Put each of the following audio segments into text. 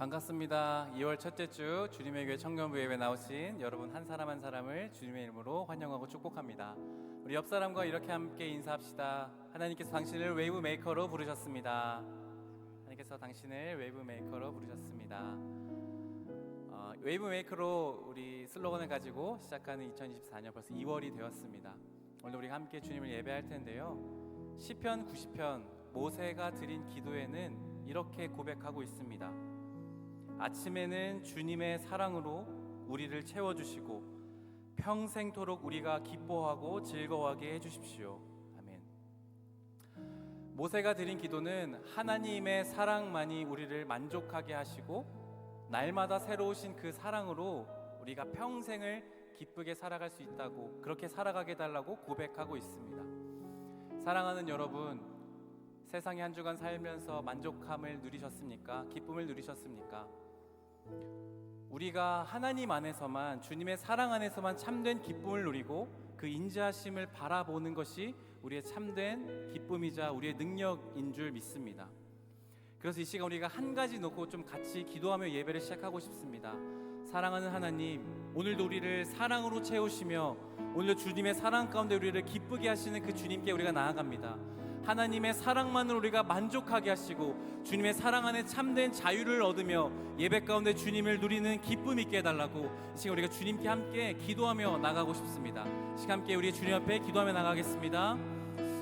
반갑습니다. 2월 첫째 주 주님의 교회 청년부 예배 나오신 여러분 한 사람 한 사람을 주님의 이름으로 환영하고 축복합니다. 우리 옆 사람과 이렇게 함께 인사합시다. 하나님께서 당신을 웨이브 메이커로 부르셨습니다. 하나님께서 당신을 웨이브 메이커로 부르셨습니다. 웨이브 메이커로 우리 슬로건을 가지고 시작하는 2024년 벌써 2월이 되었습니다. 오늘 우리가 함께 주님을 예배할 텐데요. 시편 90편 모세가 드린 기도에는 이렇게 고백하고 있습니다. 아침에는 주님의 사랑으로 우리를 채워주시고 평생토록 우리가 기뻐하고 즐거워하게 해주십시오. 아멘. 모세가 드린 기도는 하나님의 사랑만이 우리를 만족하게 하시고 날마다 새로우신 그 사랑으로 우리가 평생을 기쁘게 살아갈 수 있다고, 그렇게 살아가게 해달라고 고백하고 있습니다. 사랑하는 여러분, 세상에 한 주간 살면서 만족함을 누리셨습니까? 기쁨을 누리셨습니까? 우리가 하나님 안에서만, 주님의 사랑 안에서만 참된 기쁨을 누리고 그 인자하심을 바라보는 것이 우리의 참된 기쁨이자 우리의 능력인 줄 믿습니다. 그래서 이 시간 우리가 한 가지 놓고 좀 같이 기도하며 예배를 시작하고 싶습니다. 사랑하는 하나님, 오늘도 우리를 사랑으로 채우시며 오늘도 주님의 사랑 가운데 우리를 기쁘게 하시는 그 주님께 우리가 나아갑니다. 하나님의 사랑만으로 우리가 만족하게 하시고 주님의 사랑 안에 참된 자유를 얻으며 예배 가운데 주님을 누리는 기쁨 있게 해달라고 이 시간 우리가 주님께 함께 기도하며 나가고 싶습니다. 이 시간 함께 우리 주님 앞에 기도하며 나가겠습니다.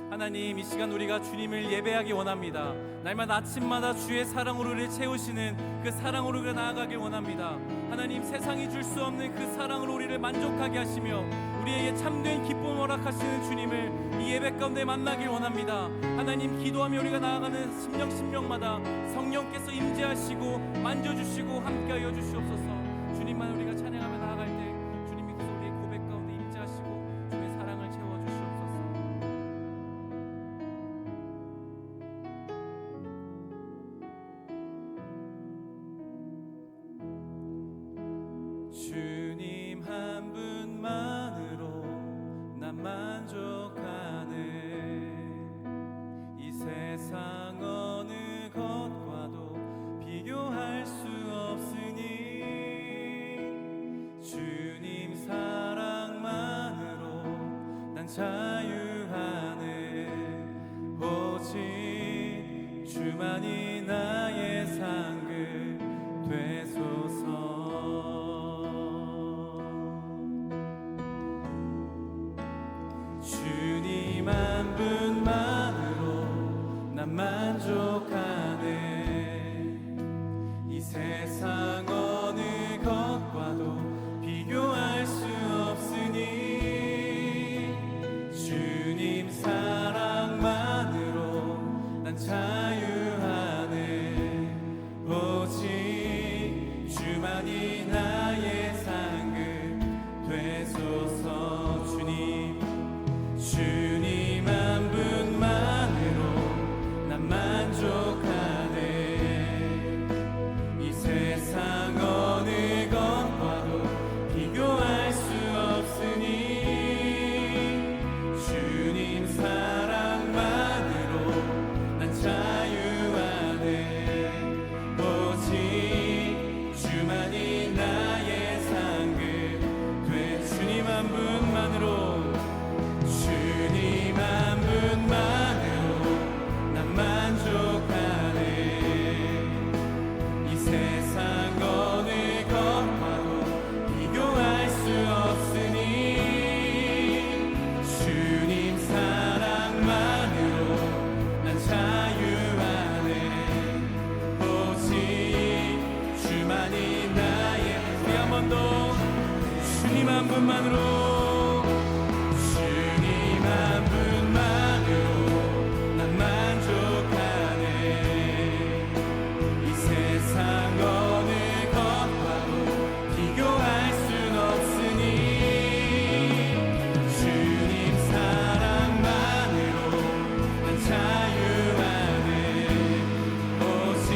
하나님, 이 시간 우리가 주님을 예배하기 원합니다. 날마다 아침마다 주의 사랑으로 우리를 채우시는 그 사랑으로 우리가 나아가길 원합니다. 하나님, 세상이 줄 수 없는 그 사랑으로 우리를 만족하게 하시며 우리에게 참된 기쁨을 허락하시는 주님을 이 예배 가운데 만나길 원합니다. 하나님, 기도하며 우리가 나아가는 심령마다 성령께서 임재하시고 만져주시고 함께하여 주시옵소서. 주님만 우리가 찬양하며 나아갈 때 주님께서 우리의 고백 가운데 임재하시고 주님의 사랑을 채워주시옵소서. 주님 한 분만으로 난 만족하네. 이 세상 어느 것과도 비교할 수 없으니 주님 사랑만으로 난 자유하네. 오직 주만이 나의 상급 되소서. 주님 한 분만으로 난 만족하네. 이 세상 어느 것과도 비교할 수 없으니 주님 사랑만으로 난 자유하네. 오직 주만이 나의 상급 되소서. 주님 한 분만으로 난 만족하네. 이 세상 어느 것과도 비교할 수 없으니 주님 사랑만으로 난 자유하네. 오직 주만이 나의 상급 돼. 주님 한 분만으로, 주님 한 분만으로 난 만족하네. 이 세상 어느 것과도 비교할 수 없으니 주님 사랑만으로 난 자유하네. 오직 주만이 나의. 우리 한 번 더, 주님 한 분만으로, 한 분만으로 난 만족하네. 이 세상 어느 것과도 비교할 순 없으니 주님 사랑만으로 난 자유하네. 오직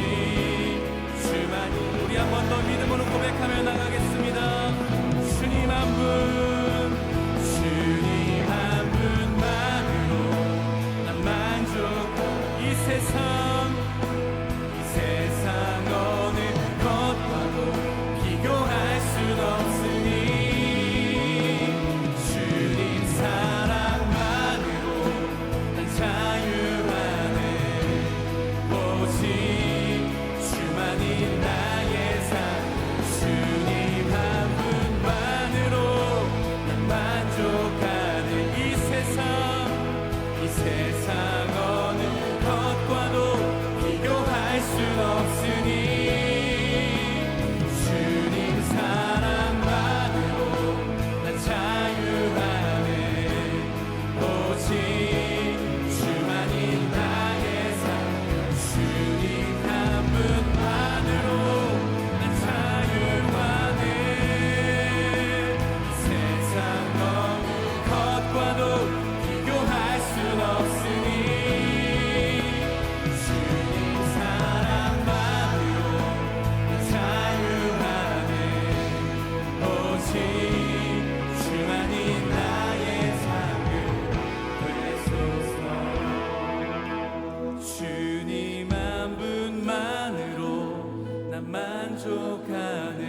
주만이. 우리 한 번 더 믿음으로 고백하며 나가겠습니다. 주님 한 분, 주님 한 분만으로 난 만족. 이 세상 어느 것 순 없으니 주님 사랑만으로 난 자유하네. 오직 주만이 나의 삶 주님 한 분만으로 난 자유하네. 세상 어느 것과도 비교할 순 없으니 주님 사랑만으로 난 자유하네. 오직 주만이 나의 삶을 되소서. 주님 한 분만으로 난 만족하네.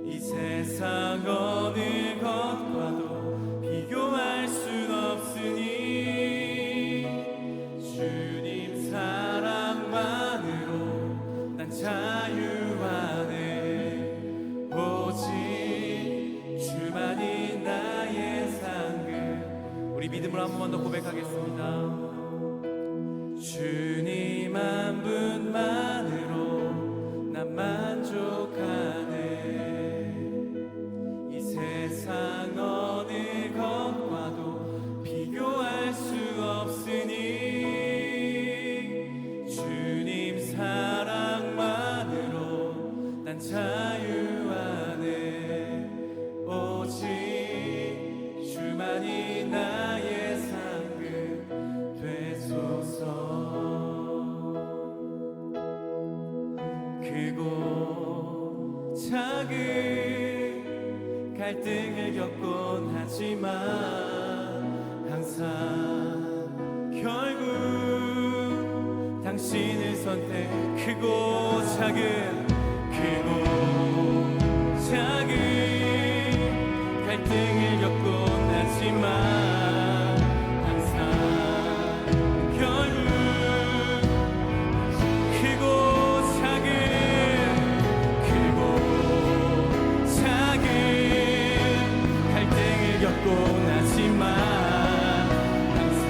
이 세상 어느 것과도 비교할 순 없으니 주님 사랑만으로 난 자유하네. 오직 주만이 나의 상급. 우리 믿음으로 한 번만 더 고백하겠습니다. 주님 한 분만으로 난 만족하네. 이 세상 어느 것과도 비교할 수 없으니 주님 사랑만으로 난 자유하네. 오직 주만이 나의 상급 되소서. 크고 작은 갈등을 겪곤 하지만 항상 결국 당신을 선택. 크고 작은 갈등을 겪곤 하지만 항상 결국 크고 작은 갈등을 겪곤 하지만 항상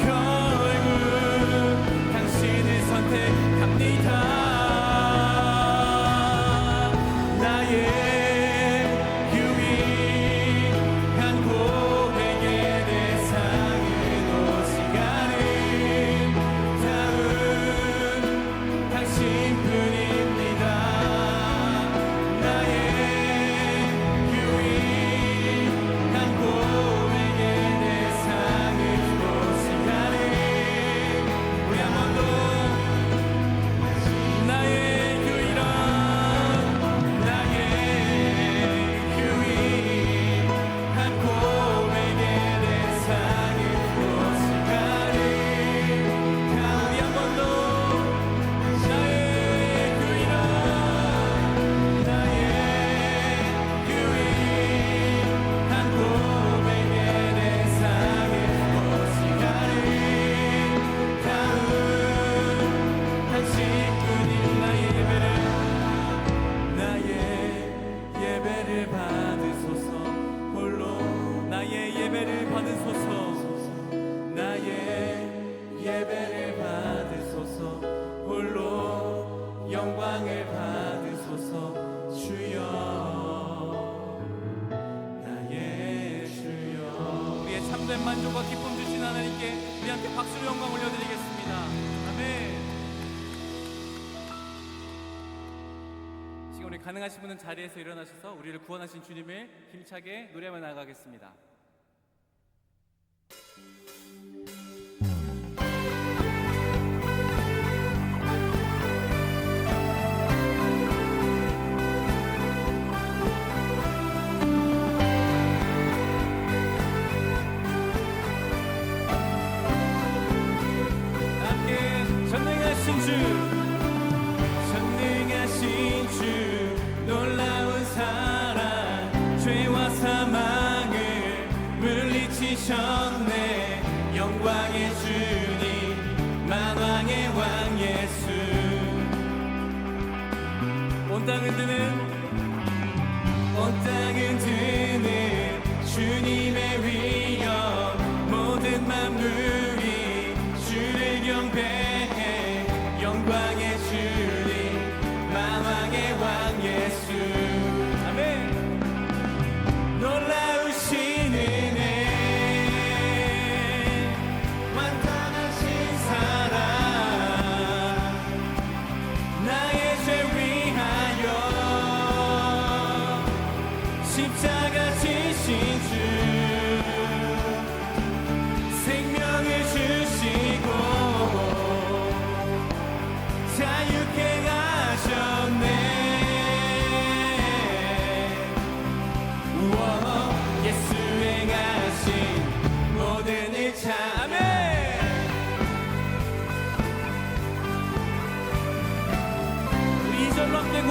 결국 당신을 선택합니다. 나의 유일한 고백의 대상은 오시가는 다음 당신뿐입니다. 나의 유일한 고백의 대상은 오시가는 우리 한 번 더 나의 유일한 고백의 대상은 오시가는 다 우리 한 번 더 나의 유일한 고백의 대상은 오시가는 다음 당신뿐인 나의 예배를 받으소서. 홀로 나의 예배를 받으소서. 나의 예배를 받으소서. 홀로 영광을 받으소서. 주여 나의 주여. 우리의 참된 만족과 기쁨 주신 하나님께 우리 함께 박수로 영광 올려드리겠습니다. 아멘. 지금 우리 가능하신 분은 자리에서 일어나셔서 우리를 구원하신 주님을 힘차게 노래하며 나가겠습니다. 함께 전능하신 주 놀라운 사랑 죄와 사망을 물리치셨네. 영광의 주님 만왕의 왕 예수. 온 땅을 드는 주님의 위엄. 모든 만물이 주를 경배하네.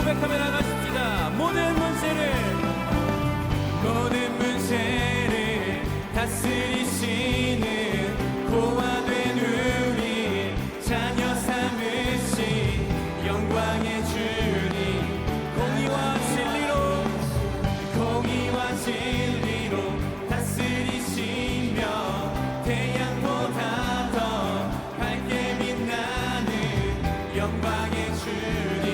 고백하며 나가십시다. 모든 문제를 다스리시는 고아된 우리 자녀 삼으신 영광의 주님, 공의와 진리로 다스리시며 태양보다 더 밝게 빛나는 영광의 주님,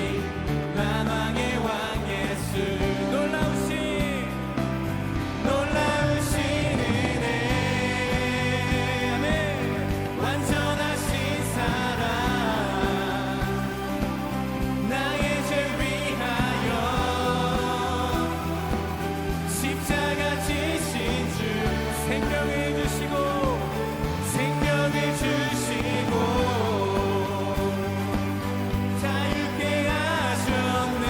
만왕의 왕 예수. 놀라우신 은혜, 아멘. 완전하신 사랑, 나의 죄 위하여 십자가 지신 주, 생명을 주시고 자유케 하셨네.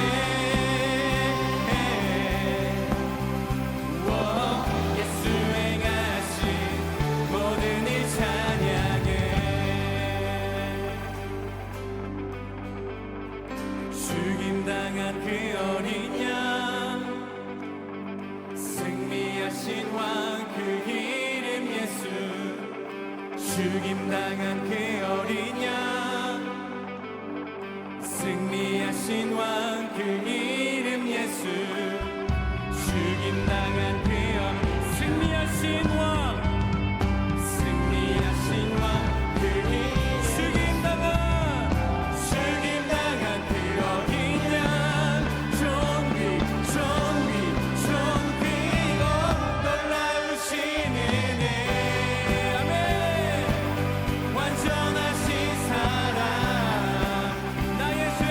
예수의 가신 모든 일 찬양해. 죽임당한 그 어린 양, 승리하신 왕 그 이름 예수. 죽임당한 그 어린 양, 승리하신 왕 그 이름 예수. 죽임당한 그 승리하신 왕 그 이름. 죽임당한 그 어린 양, 존귀고 놀라우신 은혜, 아멘. 완전하신 사랑, 나의 죄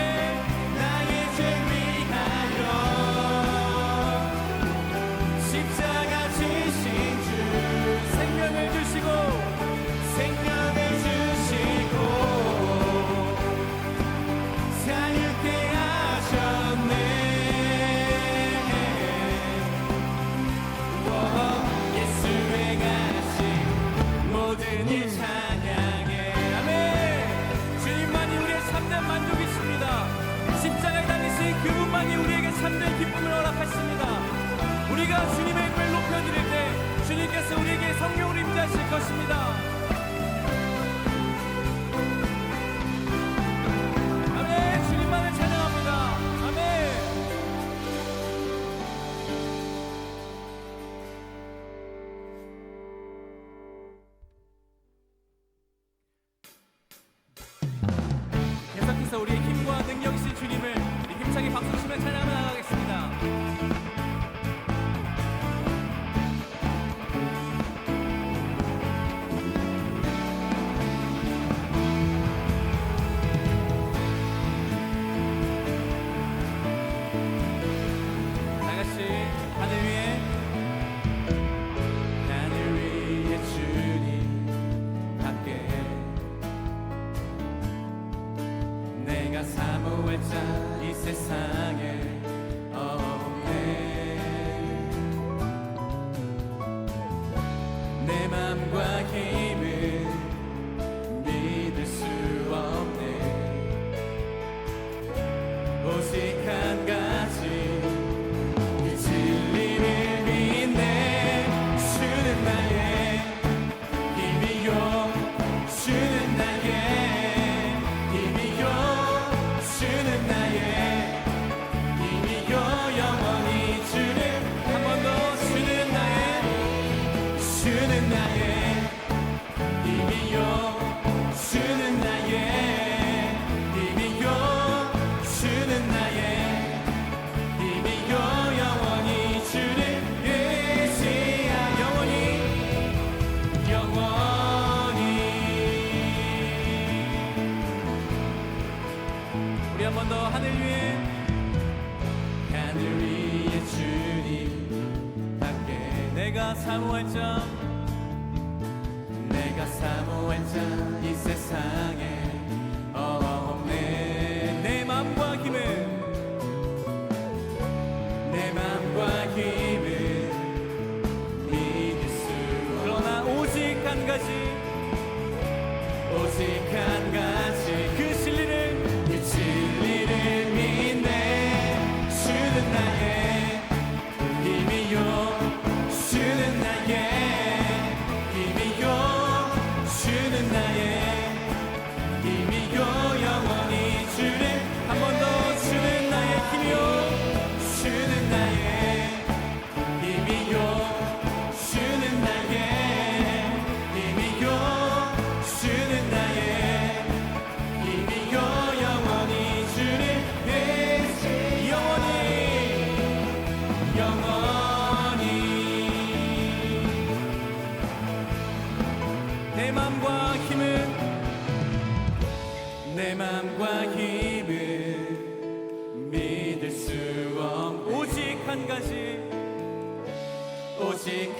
위하여 십자가 지신 주, 생명을 주시고 자유케 하셨네. 예수의 가신 모든 일 찬양해. 아멘. 주님만이 우리의 참된 만족이십니다. 십자가에 달리신 그분만이 우리에게 참된 기쁨을 허락하십니다. 우리가 주님의 이름을 높여드릴 때 주님께서 우리에게 성령을 임재하실 것입니다. 아멘. 주님만을 찬양합니다. 아멘. 계속해서 우리의 힘과 능력이신 주님을 힘차게 박수치며 찬양하며 나가겠습니다. 사모할 자 이 세상에 없네. 내 맘과 힘을 믿을 수 없네. 오직 한 가지 그 진리를 믿네. 주는 나의 힘이요, 주는 나의 주는 나의 힘이요, 영원히 주는. 한 번 더. 주는 나의 힘이요, 주는 나의 힘이요, 주는 나의 힘이요, 영원히 주는 의지야. 영원히 우리 한 번 더. 하늘 위에 주님 함께. 내가 사모할 자 이 세상에 없네. 내 맘과 힘을 믿을 수. 그러나 오직 한 가지 그 진리를 믿네.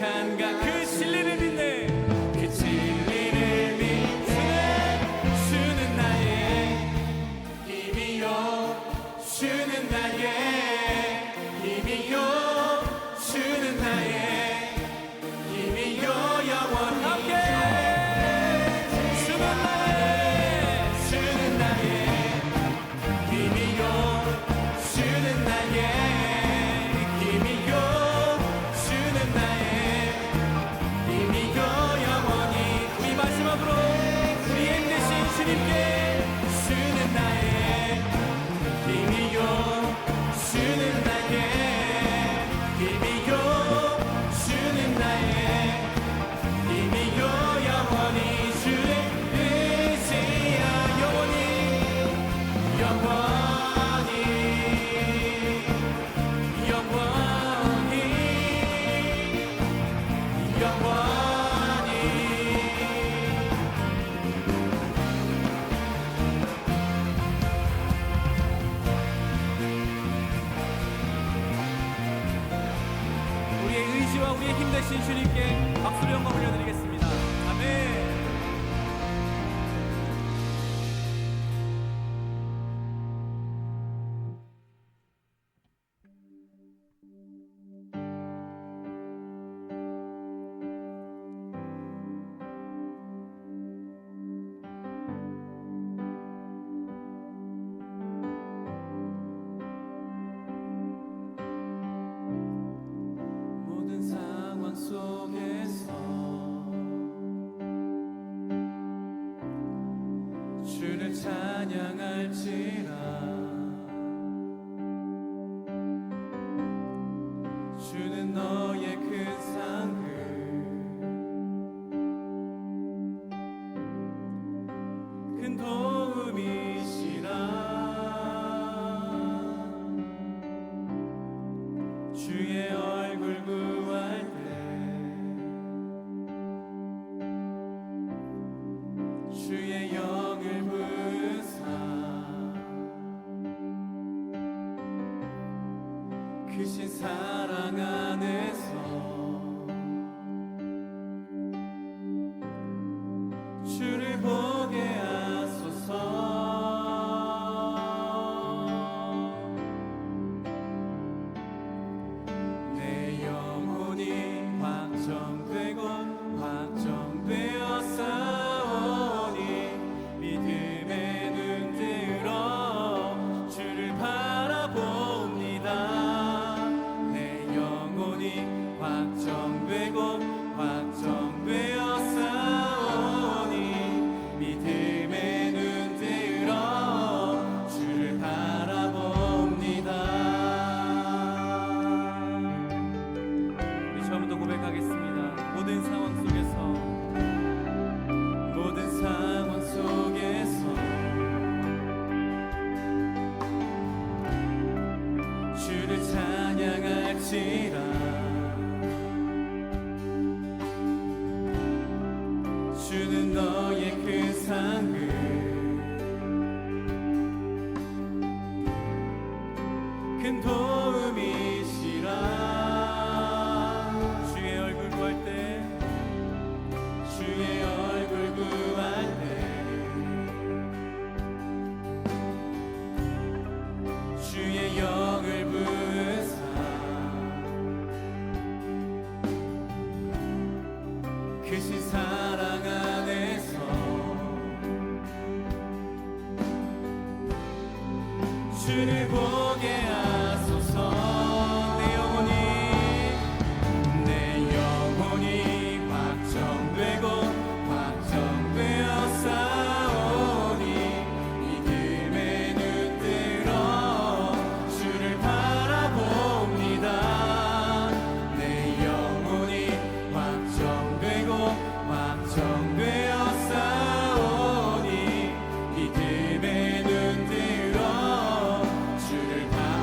완벽한가 그 진리를 믿네 그 진리를 믿네 주는 나의 힘이요 주는 나의 힘이요 주는 나의 힘이요 영원 함께 주는 나의 힘이요 주는 나의 주님께 주는 나의 힘이요 주는 나의 힘이요 주는 나의 힘이요 영원히 주를 의지하 영원히 영원히 영원히 영원히 우리의 힘 되신 주님께 박수로 영광 올려드리겠습니다. 아멘. 속에서 주를 찬양할지라 주는 너의 큰 상급 큰 도움이시라 주의 얼굴 구할 때 주의 영을 부으사 크신 사랑 안에서 주를 보게 하소서 내 영혼이 확정되고 확정되어 싸우니 믿음의 눈 들어 주를 바라봅니다 내 영혼이 확정되고 확정되어 싸우니 믿음의 눈 들어 주를 바라봅니다 우리 처음부터 고백하겠습니다 모든 상황 속에서 주를 찬양할지라 주는 너의 큰 상급 큰 도움이시라 주의 얼굴 구할 때 주의 얼굴 구할 때 주의 영을 부으사 크신 사랑 안에서 주를 보게 하소서 내 영혼이 확정되고 확정되어 싸우니 믿음의 눈 들어 주를 바라봅니다 내 영혼이 확정되고 확정되어 싸우니 믿음의 눈 들어 주를 바라봅니다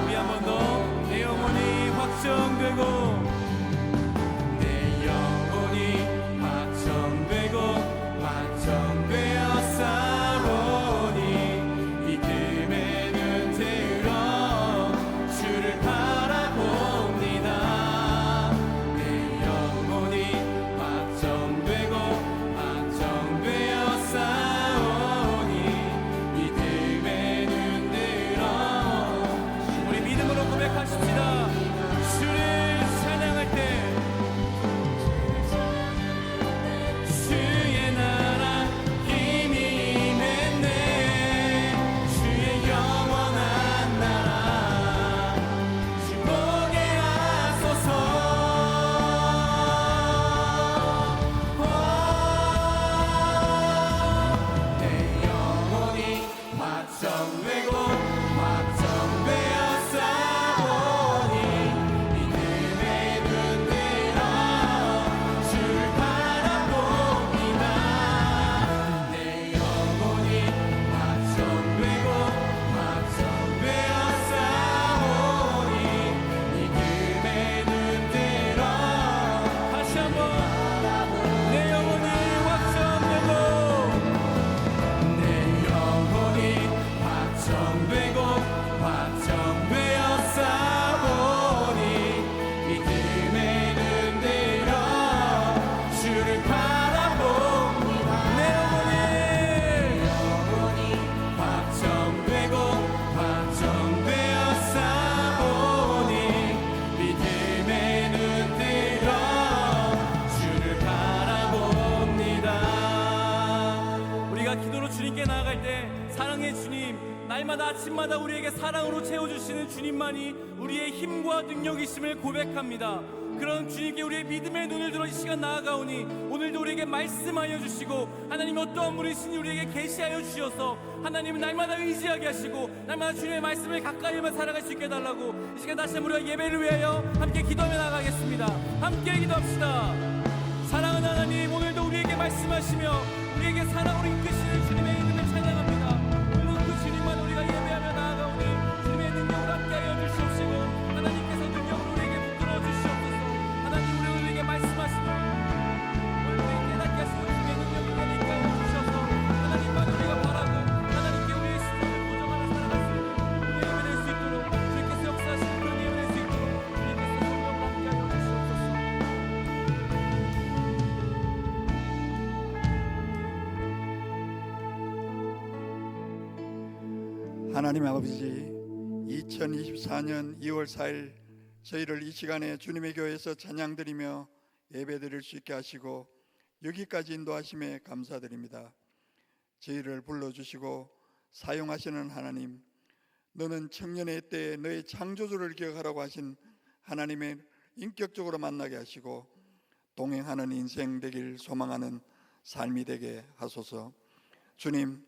우리가 기도로 주님께 나아갈 때 사랑의 주님, 날마다 아침마다 우리에게 사랑으로 채워주시는 주님만이 우리의 힘과 능력이심을 고백합니다. 그런 주님께 우리의 믿음의 눈을 들어 이 시간 나아가오니 오늘도 우리에게 말씀하여 주시고 하나님 어떠한 분이신지 우리에게 계시하여 주셔서 하나님은 날마다 의지하게 하시고 날마다 주님의 말씀을 가까이만 살아갈 수 있게 해달라고 이 시간 다시 한번 우리가 예배를 위하여 함께 기도하며 나가겠습니다. 함께 기도합시다. 사랑하는 하나님, 오늘도 우리에게 말씀하시며 우리에게 사랑으로 이끄시는 주님의 이름을 찬양합니다. 오늘 그 주님만 우리가 예배하며 나아가오니 주님의 능력을 함께하여 주시옵시고 하나님께서 능력으로 우리에게 붙들어 주시옵소서. 하나님 우리에게 말씀하시며 우리에게 깨닫게 하시고 주님의 능력을 우리에게 하여 주셔서 하나님만 우리가 바라고 하나님께 우리의 신앙을 고정하며 살아갈 수 있는 우리의 예배 될 수 있도록 주님께서 역사하시는 그런 예배 될 수 있도록 주님께서 성령을 함께하여 주시옵소서. 하나님 아버지, 2024년 2월 4일 저희를 이 시간에 주님의 교회에서 찬양드리며 예배드릴 수 있게 하시고 여기까지 인도하심에 감사드립니다. 저희를 불러주시고 사용하시는 하나님, 너는 청년의 때에 너의 창조주를 기억하라고 하신 하나님의 인격적으로 만나게 하시고 동행하는 인생 되길 소망하는 삶이 되게 하소서. 주님,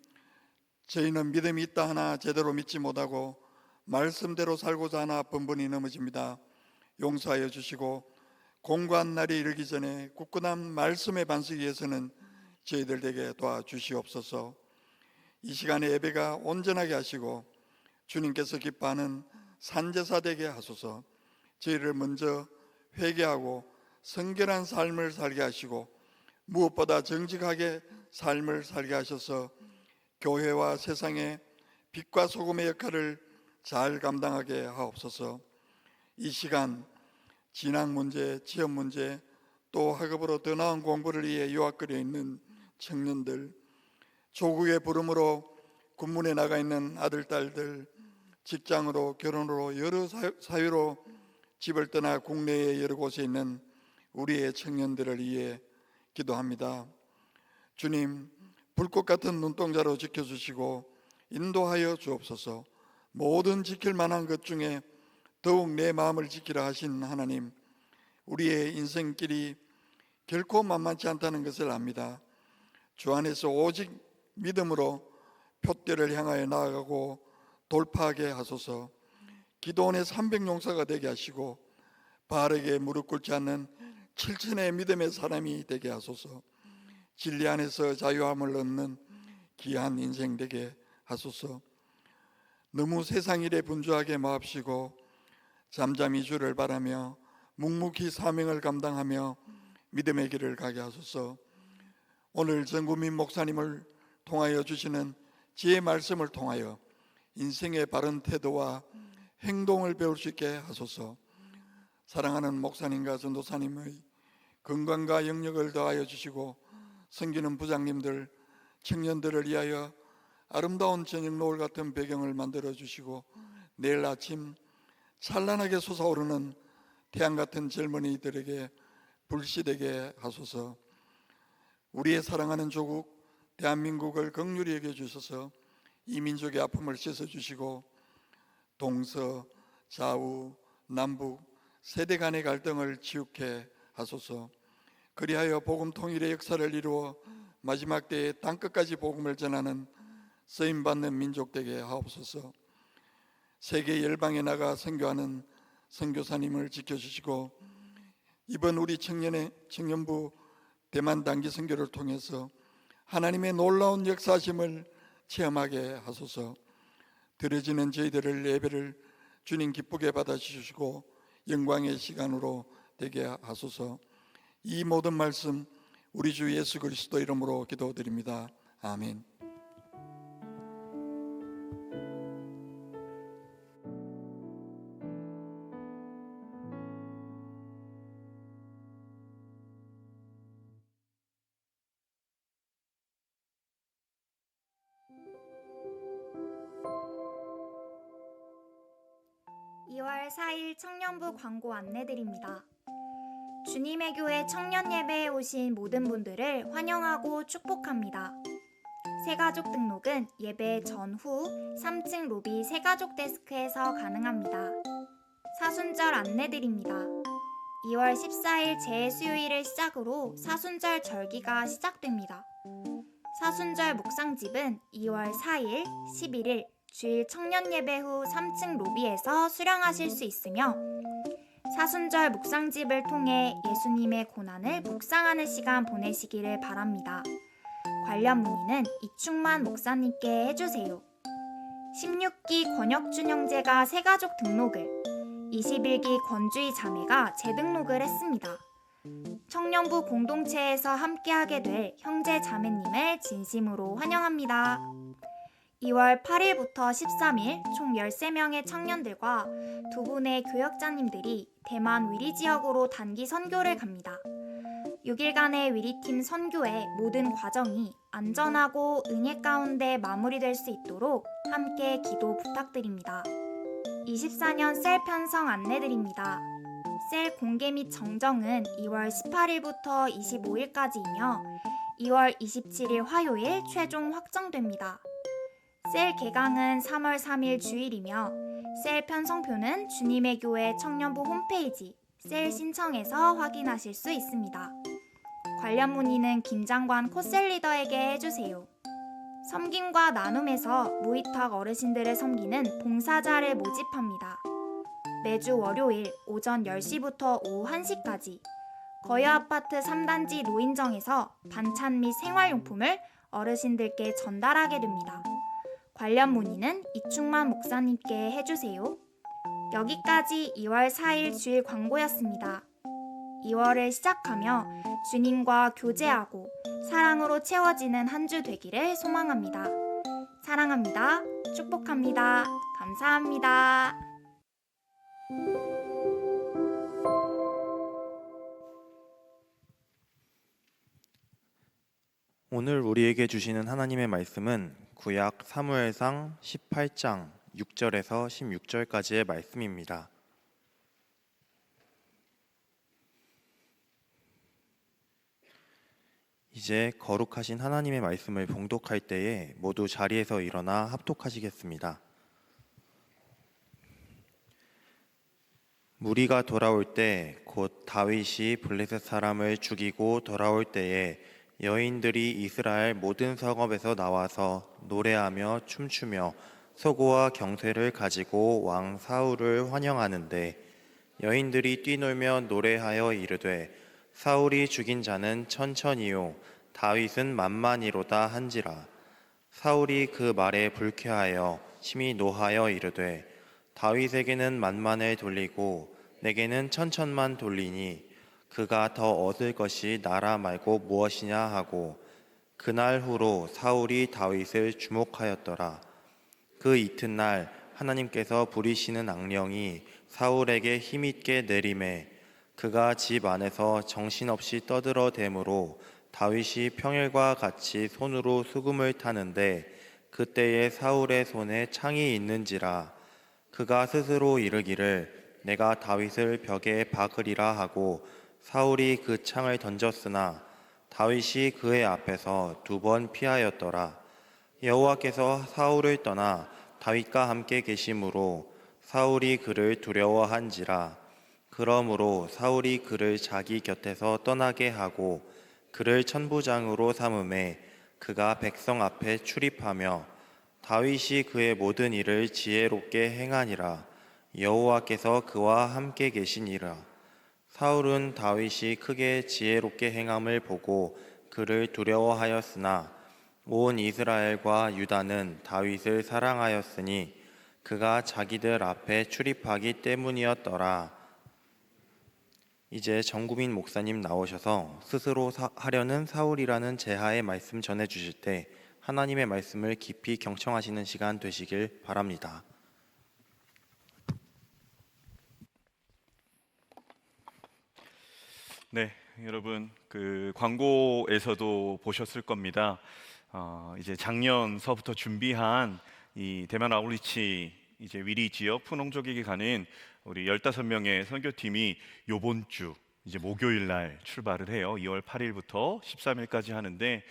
저희는 믿음이 있다 하나 제대로 믿지 못하고 말씀대로 살고자 하나 번번이 넘어집니다. 용서하여 주시고 공고한 날이 이르기 전에 굳건한 말씀에 반서기 위해서는 저희들 되게 도와주시옵소서. 이 시간에 예배가 온전하게 하시고 주님께서 기뻐하는 산제사 되게 하소서. 저희를 먼저 회개하고 성결한 삶을 살게 하시고 무엇보다 정직하게 삶을 살게 하셔서 교회와 세상의 빛과 소금의 역할을 잘 감당하게 하옵소서. 이 시간 진학 문제, 취업 문제, 또 학업으로 더 나은 공부를 위해 유학거리에 있는 청년들, 조국의 부름으로 군문에 나가 있는 아들, 딸들, 직장으로, 결혼으로, 여러 사유로 집을 떠나 국내의 여러 곳에 있는 우리의 청년들을 위해 기도합니다. 주님, 불꽃 같은 눈동자로 지켜주시고 인도하여 주옵소서. 모든 지킬 만한 것 중에 더욱 내 마음을 지키라 하신 하나님, 우리의 인생길이 결코 만만치 않다는 것을 압니다. 주 안에서 오직 믿음으로 표대를 향하여 나아가고 돌파하게 하소서. 기도원의 300용사가 되게 하시고 바르게 무릎 꿇지 않는 7천의 믿음의 사람이 되게 하소서. 진리 안에서 자유함을 얻는 귀한 인생 되게 하소서. 너무 세상 일에 분주하게 마옵시고 잠잠히 주를 바라며 묵묵히 사명을 감당하며 믿음의 길을 가게 하소서. 오늘 전구민 목사님을 통하여 주시는 지혜의 말씀을 통하여 인생의 바른 태도와 행동을 배울 수 있게 하소서. 사랑하는 목사님과 전도사님의 건강과 영역을 더하여 주시고 섬기는 부장님들, 청년들을 위하여 아름다운 저녁 노을 같은 배경을 만들어 주시고 내일 아침 찬란하게 솟아오르는 태양 같은 젊은이들에게 불씨되게 하소서. 우리의 사랑하는 조국 대한민국을 긍휼히 여겨 주셔서 이 민족의 아픔을 씻어 주시고 동서, 좌우, 남북, 세대 간의 갈등을 치유케 하소서. 그리하여 복음 통일의 역사를 이루어 마지막 때에 땅끝까지 복음을 전하는 쓰임받는 민족 되게 하옵소서. 세계 열방에 나가 선교하는 선교사님을 지켜주시고 이번 우리 청년부 대만 단기 선교를 통해서 하나님의 놀라운 역사심을 체험하게 하소서. 드려지는 저희들을 예배를 주님 기쁘게 받아주시고 영광의 시간으로 되게 하소서. 이 모든 말씀 우리 주 예수 그리스도 이름으로 기도드립니다. 아멘. (2월 4일) 청년부 광고 안내드립니다. 주님의 교회 청년 예배에 오신 모든 분들을 환영하고 축복합니다. 새가족 등록은 예배 전후 3층 로비 새가족 데스크에서 가능합니다. 사순절 안내드립니다. 2월 14일 재수요일을 시작으로 사순절 절기가 시작됩니다. 사순절 묵상집은 2월 4일, 11일 주일 청년 예배 후 3층 로비에서 수령하실 수 있으며 사순절 묵상집을 통해 예수님의 고난을 묵상하는 시간 보내시기를 바랍니다. 관련 문의는 이충만 목사님께 해주세요. 16기 권혁준 형제가 새가족 등록을, 21기 권주희 자매가 재등록을 했습니다. 청년부 공동체에서 함께하게 될 형제 자매님을 진심으로 환영합니다. 2월 8일부터 13일 총 13명의 청년들과 두 분의 교역자님들이 대만 위리 지역으로 단기 선교를 갑니다. 6일간의 위리팀 선교의 모든 과정이 안전하고 은혜 가운데 마무리될 수 있도록 함께 기도 부탁드립니다. 24년 셀 편성 안내드립니다. 셀 공개 및 정정은 2월 18일부터 25일까지이며 2월 27일 화요일 최종 확정됩니다. 셀 개강은 3월 3일 주일이며 셀 편성표는 주님의 교회 청년부 홈페이지 셀 신청에서 확인하실 수 있습니다. 관련 문의는 김장관 코셀 리더에게 해주세요. 섬김과 나눔에서 무위탁 어르신들을 섬기는 봉사자를 모집합니다. 매주 월요일 오전 10시부터 오후 1시까지 거여아파트 3단지 노인정에서 반찬 및 생활용품을 어르신들께 전달하게 됩니다. 관련 문의는 이충만 목사님께 해주세요. 여기까지 2월 4일 주일 광고였습니다. 2월을 시작하며 주님과 교제하고 사랑으로 채워지는 한 주 되기를 소망합니다. 사랑합니다. 축복합니다. 감사합니다. 오늘 우리에게 주시는 하나님의 말씀은 구약 사무엘상 18장 6절에서 16절까지의 말씀입니다. 이제 거룩하신 하나님의 말씀을 봉독할 때에 모두 자리에서 일어나 합독하시겠습니다. 무리가 돌아올 때 곧 다윗이 블레셋 사람을 죽이고 돌아올 때에 여인들이 이스라엘 모든 성읍에서 나와서 노래하며 춤추며 소고와 경쇠를 가지고 왕 사울을 환영하는데 여인들이 뛰놀며 노래하여 이르되 사울이 죽인 자는 천천히요 다윗은 만만이로다 한지라. 사울이 그 말에 불쾌하여 심히 노하여 이르되 다윗에게는 만만을 돌리고 내게는 천천만 돌리니 그가 더 얻을 것이 나라 말고 무엇이냐 하고 그날 후로 사울이 다윗을 주목하였더라. 그 이튿날 하나님께서 부리시는 악령이 사울에게 힘있게 내림에 그가 집 안에서 정신없이 떠들어대므로 다윗이 평일과 같이 손으로 수금을 타는데 그때에 사울의 손에 창이 있는지라. 그가 스스로 이르기를 내가 다윗을 벽에 박으리라 하고 사울이 그 창을 던졌으나 다윗이 그의 앞에서 2번 피하였더라. 여호와께서 사울을 떠나 다윗과 함께 계심으로 사울이 그를 두려워한지라. 그러므로 사울이 그를 자기 곁에서 떠나게 하고 그를 천부장으로 삼음에 그가 백성 앞에 출입하며 다윗이 그의 모든 일을 지혜롭게 행하니라. 여호와께서 그와 함께 계시니라. 사울은 다윗이 크게 지혜롭게 행함을 보고 그를 두려워하였으나 온 이스라엘과 유다는 다윗을 사랑하였으니 그가 자기들 앞에 출입하기 때문이었더라. 이제 정구민 목사님 나오셔서 스스로 하려는 사울이라는 제하의 말씀 전해주실 때 하나님의 말씀을 깊이 경청하시는 시간 되시길 바랍니다. 네, 여러분 그 광고에서도 보셨을 겁니다. 이제 작년서부터 준비한 이 대만 아울리치 이제 위리 지역 푸농족에게 가는 우리 15명의 선교팀이 요번 주 이제 목요일 날 출발을 해요. 2월 8일부터 13일까지 하는데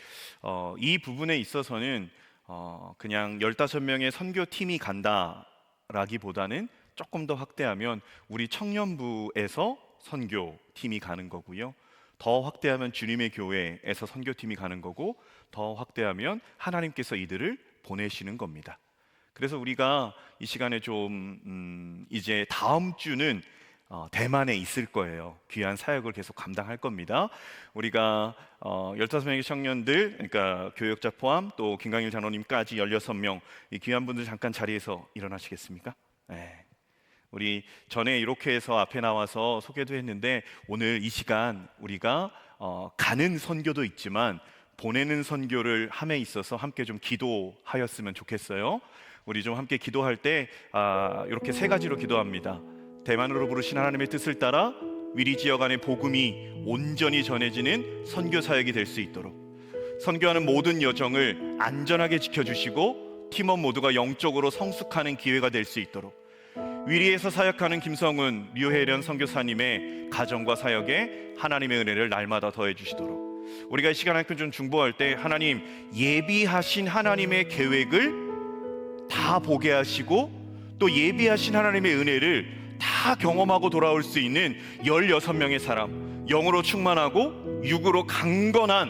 이 부분에 있어서는 그냥 15명의 선교팀이 간다라기보다는 조금 더 확대하면 우리 청년부에서 선교팀이 가는 거고요. 더 확대하면 주님의 교회에서 선교팀이 가는 거고, 더 확대하면 하나님께서 이들을 보내시는 겁니다. 그래서 우리가 이 시간에 좀 이제 다음 주는 대만에 있을 거예요. 귀한 사역을 계속 감당할 겁니다. 우리가 15명의 청년들, 그러니까 교역자 포함 또 김강일 장로님까지 16명, 이 귀한 분들 잠깐 자리에서 일어나시겠습니까? 네. 우리 전에 이렇게 해서 앞에 나와서 소개도 했는데, 오늘 이 시간 우리가 가는 선교도 있지만 보내는 선교를 함에 있어서 함께 좀 기도하였으면 좋겠어요. 우리 좀 함께 기도할 때 이렇게 3가지로 기도합니다. 대만으로 부르신 하나님의 뜻을 따라 위리 지역 안에 복음이 온전히 전해지는 선교 사역이 될 수 있도록, 선교하는 모든 여정을 안전하게 지켜주시고 팀원 모두가 영적으로 성숙하는 기회가 될 수 있도록, 위리에서 사역하는 김성훈, 류혜련 선교사님의 가정과 사역에 하나님의 은혜를 날마다 더해 주시도록, 우리가 이 시간에 좀 중보할 때 하나님 예비하신 하나님의 계획을 다 보게 하시고 또 예비하신 하나님의 은혜를 다 경험하고 돌아올 수 있는 16명의 사람, 영으로 충만하고 육으로 강건한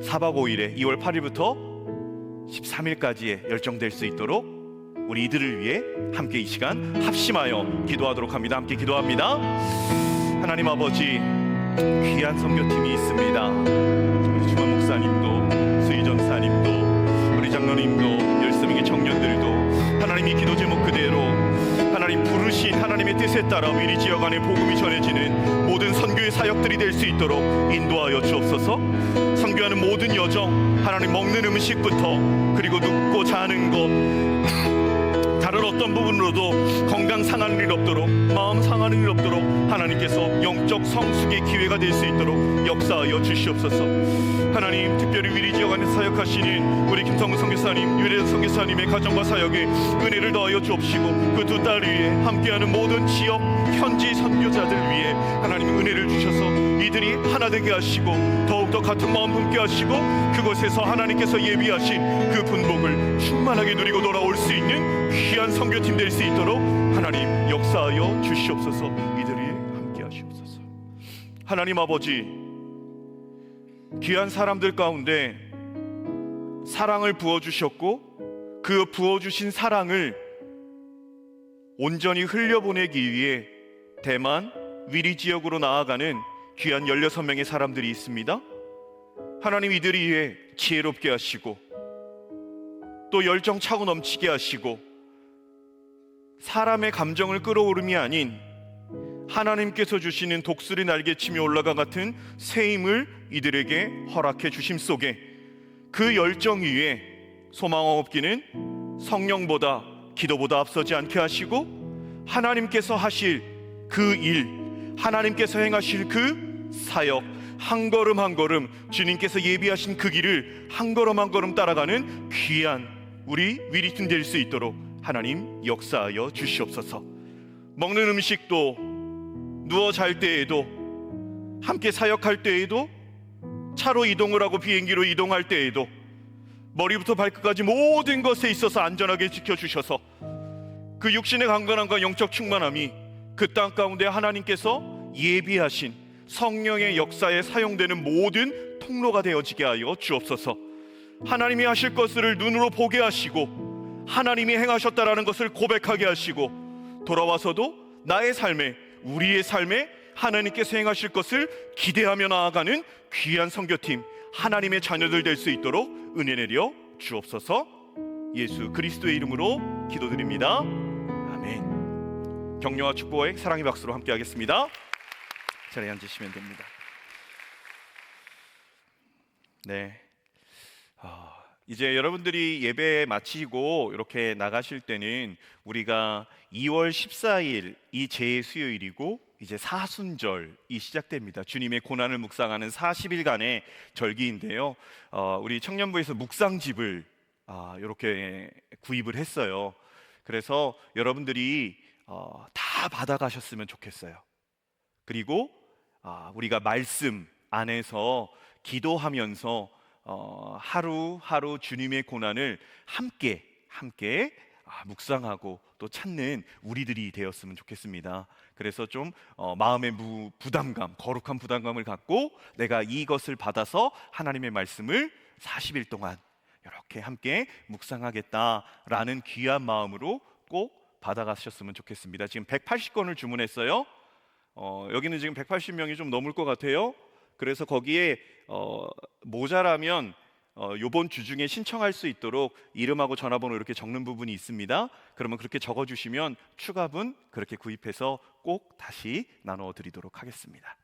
4박 5일에 2월 8일부터 13일까지의 열정될 수 있도록 우리 이들을 위해 함께 이 시간 합심하여 기도하도록 합니다. 함께 기도합니다. 하나님 아버지, 귀한 선교팀이 있습니다. 우리 주만 목사님도, 수희 전사님도, 우리 장로님도, 10명의 청년들도 하나님이 기도 제목 그대로 하나님 부르신 하나님의 뜻에 따라 위리 지역 안에 복음이 전해지는 모든 선교의 사역들이 될 수 있도록 인도하여 주옵소서. 선교하는 모든 여정, 하나님 먹는 음식부터, 그리고 눕고 자는 것, 다른 어떤 부분으로도 건강 상하는 일 없도록, 마음 상하는 일 없도록 하나님께서 영적 성숙의 기회가 될 수 있도록 역사하여 주시옵소서. 하나님, 특별히 위리 지역 안에 사역하시는 우리 김성훈 선교사님, 유래선 선교사님의 가정과 사역에 은혜를 더하여 주옵시고, 그 두 딸 위에 함께하는 모든 지역 현지 선교자들 위해 하나님 은혜를 주셔서 이들이 하나 되게 하시고 더욱더 같은 마음 품게 하시고 그곳에서 하나님께서 예비하신 그 분복을 충만하게 누리고 돌아올 수 있는 귀한 선교팀 될 수 있도록 하나님 역사하여 주시옵소서. 이들이 함께 하시옵소서. 하나님 아버지, 귀한 사람들 가운데 사랑을 부어주셨고 그 부어주신 사랑을 온전히 흘려보내기 위해 대만 위리 지역으로 나아가는 귀한 16명의 사람들이 있습니다. 하나님, 이들이 위해 지혜롭게 하시고 또 열정 차고 넘치게 하시고 사람의 감정을 끌어오름이 아닌 하나님께서 주시는 독수리 날개치며 올라가 같은 새 힘을 이들에게 허락해 주심 속에 그 열정 위에 소망 없기는 성령보다 기도보다 앞서지 않게 하시고 하나님께서 하실 그 일, 하나님께서 행하실 그 사역, 한 걸음 한 걸음 주님께서 예비하신 그 길을 한 걸음 한 걸음 따라가는 귀한 우리 위리팀 될 수 있도록 하나님 역사하여 주시옵소서. 먹는 음식도, 누워 잘 때에도, 함께 사역할 때에도, 차로 이동을 하고 비행기로 이동할 때에도 머리부터 발끝까지 모든 것에 있어서 안전하게 지켜주셔서 그 육신의 강건함과 영적 충만함이 그 땅 가운데 하나님께서 예비하신 성령의 역사에 사용되는 모든 통로가 되어지게 하여 주옵소서. 하나님이 하실 것을 눈으로 보게 하시고 하나님이 행하셨다라는 것을 고백하게 하시고 돌아와서도 나의 삶에, 우리의 삶에 하나님께서 행하실 것을 기대하며 나아가는 귀한 선교팀, 하나님의 자녀들 될 수 있도록 은혜 내려 주옵소서. 예수 그리스도의 이름으로 기도드립니다. 아멘. 격려와 축복의 사랑의 박수로 함께 하겠습니다. 자리에 앉으시면 됩니다. 네. 이제 여러분들이 예배 마치고 이렇게 나가실 때는 우리가 2월 14일 이 제수요일이고 이제 사순절이 시작됩니다. 주님의 고난을 묵상하는 40일간의 절기인데요. 우리 청년부에서 묵상집을 이렇게 구입을 했어요. 그래서 여러분들이 다 받아가셨으면 좋겠어요. 그리고 우리가 말씀 안에서 기도하면서 하루하루 주님의 고난을 함께 묵상하고 또 찾는 우리들이 되었으면 좋겠습니다. 그래서 좀 마음의 부담감, 거룩한 부담감을 갖고 내가 이것을 받아서 하나님의 말씀을 40일 동안 이렇게 함께 묵상하겠다라는 귀한 마음으로 꼭 받아가셨으면 좋겠습니다. 지금 180권을 주문했어요. 여기는 지금 180명이 좀 넘을 것 같아요. 그래서 거기에 모자라면 요번 주 중에 신청할 수 있도록 이름하고 전화번호 이렇게 적는 부분이 있습니다. 그러면 그렇게 적어주시면 추가분 그렇게 구입해서 꼭 다시 나눠 드리도록 하겠습니다.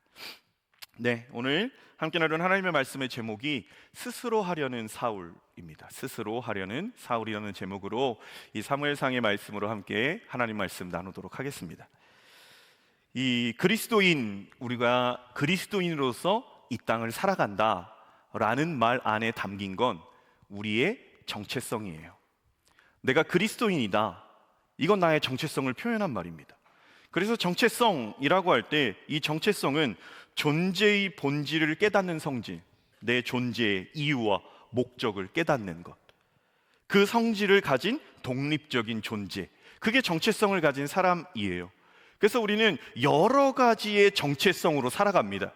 네, 오늘 함께 나눈 하나님의 말씀의 제목이 스스로 하려는 사울입니다. 스스로 하려는 사울이라는 제목으로 이 사무엘상의 말씀으로 함께 하나님 말씀 나누도록 하겠습니다. 이 우리가 그리스도인으로서 이 땅을 살아간다 라는 말 안에 담긴 건 우리의 정체성이에요. 내가 그리스도인이다. 이건 나의 정체성을 표현한 말입니다. 그래서 정체성이라고 할 때 이 정체성은 존재의 본질을 깨닫는 성질, 내 존재의 이유와 목적을 깨닫는 것, 그 성질을 가진 독립적인 존재, 그게 정체성을 가진 사람이에요. 그래서 우리는 여러 가지의 정체성으로 살아갑니다.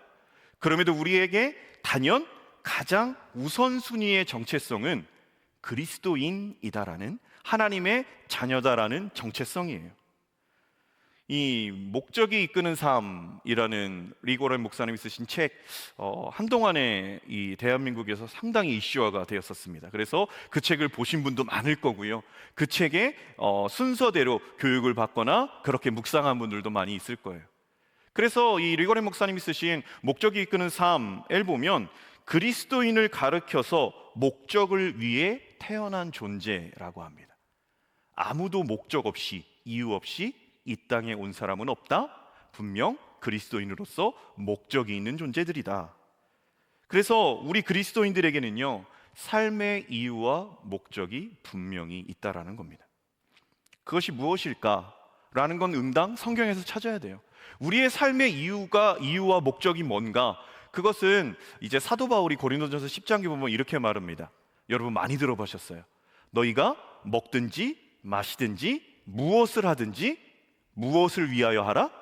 그럼에도 우리에게 단연 가장 우선순위의 정체성은 그리스도인이다라는, 하나님의 자녀다라는 정체성이에요. 이 목적이 이끄는 삶이라는 리고렌 목사님이 쓰신 책, 한동안에 이 대한민국에서 상당히 이슈화가 되었었습니다. 그래서 그 책을 보신 분도 많을 거고요. 그 책의 순서대로 교육을 받거나 그렇게 묵상한 분들도 많이 있을 거예요. 그래서 이 리고렌 목사님이 쓰신 목적이 이끄는 삶을 보면 그리스도인을 가르쳐서 목적을 위해 태어난 존재라고 합니다. 아무도 목적 없이, 이유 없이 이 땅에 온 사람은 없다. 분명 그리스도인으로서 목적이 있는 존재들이다. 그래서 우리 그리스도인들에게는요, 삶의 이유와 목적이 분명히 있다라는 겁니다. 그것이 무엇일까라는 건 응당 성경에서 찾아야 돼요. 우리의 삶의 이유와 목적이 뭔가? 그것은 이제 사도 바울이 고린도전서 10장에 보면 이렇게 말합니다. 여러분 많이 들어보셨어요. 너희가 먹든지 마시든지 무엇을 하든지 무엇을 위하여 하라?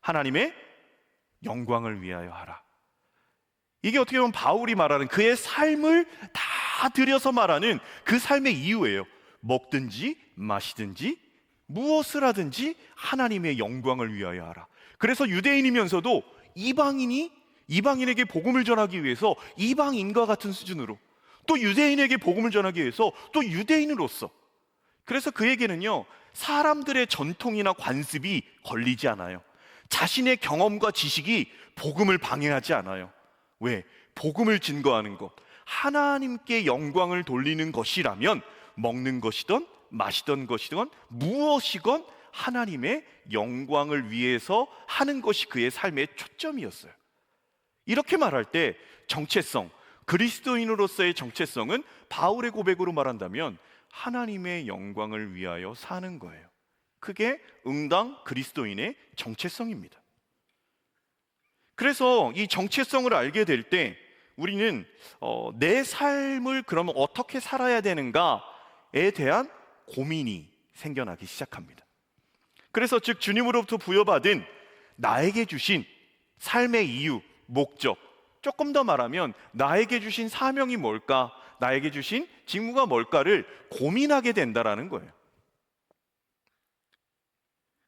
하나님의 영광을 위하여 하라. 이게 어떻게 보면 바울이 말하는 그의 삶을 다 들여서 말하는 그 삶의 이유예요. 먹든지 마시든지 무엇을 하든지 하나님의 영광을 위하여 하라. 그래서 유대인이면서도 이방인에게 복음을 전하기 위해서 이방인과 같은 수준으로, 또 유대인에게 복음을 전하기 위해서 또 유대인으로서, 그래서 그에게는요 사람들의 전통이나 관습이 걸리지 않아요. 자신의 경험과 지식이 복음을 방해하지 않아요. 왜? 복음을 증거하는 것, 하나님께 영광을 돌리는 것이라면 먹는 것이든 마시던 것이든 무엇이건 하나님의 영광을 위해서 하는 것이 그의 삶의 초점이었어요. 이렇게 말할 때 정체성, 그리스도인으로서의 정체성은 바울의 고백으로 말한다면 하나님의 영광을 위하여 사는 거예요. 그게 응당 그리스도인의 정체성입니다. 그래서 이 정체성을 알게 될 때 우리는 내 삶을 그러면 어떻게 살아야 되는가에 대한 고민이 생겨나기 시작합니다. 그래서 즉 주님으로부터 부여받은 나에게 주신 삶의 이유, 목적, 조금 더 말하면 나에게 주신 사명이 뭘까, 나에게 주신 직무가 뭘까를 고민하게 된다라는 거예요.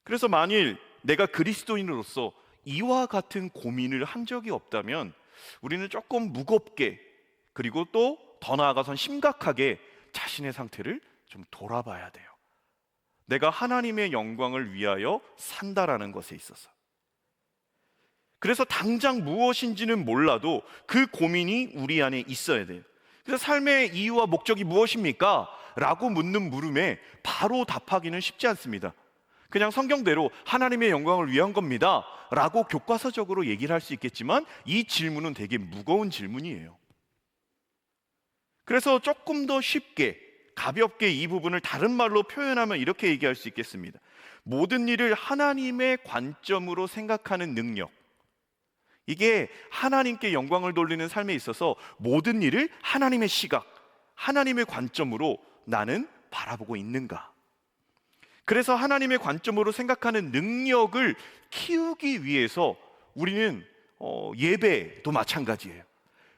그래서 만일 내가 그리스도인으로서 이와 같은 고민을 한 적이 없다면 우리는 조금 무겁게, 그리고 또 더 나아가선 심각하게 자신의 상태를 좀 돌아봐야 돼요. 내가 하나님의 영광을 위하여 산다라는 것에 있어서. 그래서 당장 무엇인지는 몰라도 그 고민이 우리 안에 있어야 돼요. 그래서 삶의 이유와 목적이 무엇입니까? 라고 묻는 물음에 바로 답하기는 쉽지 않습니다. 그냥 성경대로 하나님의 영광을 위한 겁니다 라고 교과서적으로 얘기를 할 수 있겠지만 이 질문은 되게 무거운 질문이에요. 그래서 조금 더 쉽게, 가볍게 이 부분을 다른 말로 표현하면 이렇게 얘기할 수 있겠습니다. 모든 일을 하나님의 관점으로 생각하는 능력, 이게 하나님께 영광을 돌리는 삶에 있어서 모든 일을 하나님의 시각, 하나님의 관점으로 나는 바라보고 있는가? 그래서 하나님의 관점으로 생각하는 능력을 키우기 위해서 우리는 예배도 마찬가지예요.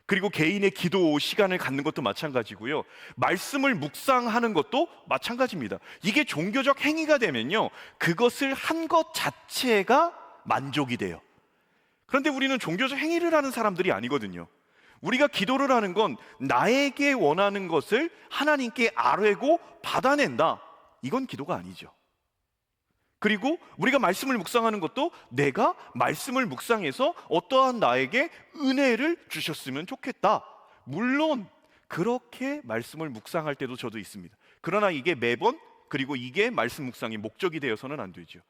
그리고 개인의 기도 시간을 갖는 것도 마찬가지고요. 말씀을 묵상하는 것도 마찬가지입니다. 이게 종교적 행위가 되면요, 그것을 한 것 자체가 만족이 돼요. 그런데 우리는 종교적 행위를 하는 사람들이 아니거든요. 우리가 기도를 하는 건 나에게 원하는 것을 하나님께 아뢰고 받아낸다. 이건 기도가 아니죠. 그리고 우리가 말씀을 묵상하는 것도 내가 말씀을 묵상해서 어떠한 나에게 은혜를 주셨으면 좋겠다. 물론 그렇게 말씀을 묵상할 때도 저도 있습니다. 그러나 이게 매번, 그리고 이게 말씀 묵상의 목적이 되어서는 안 되죠.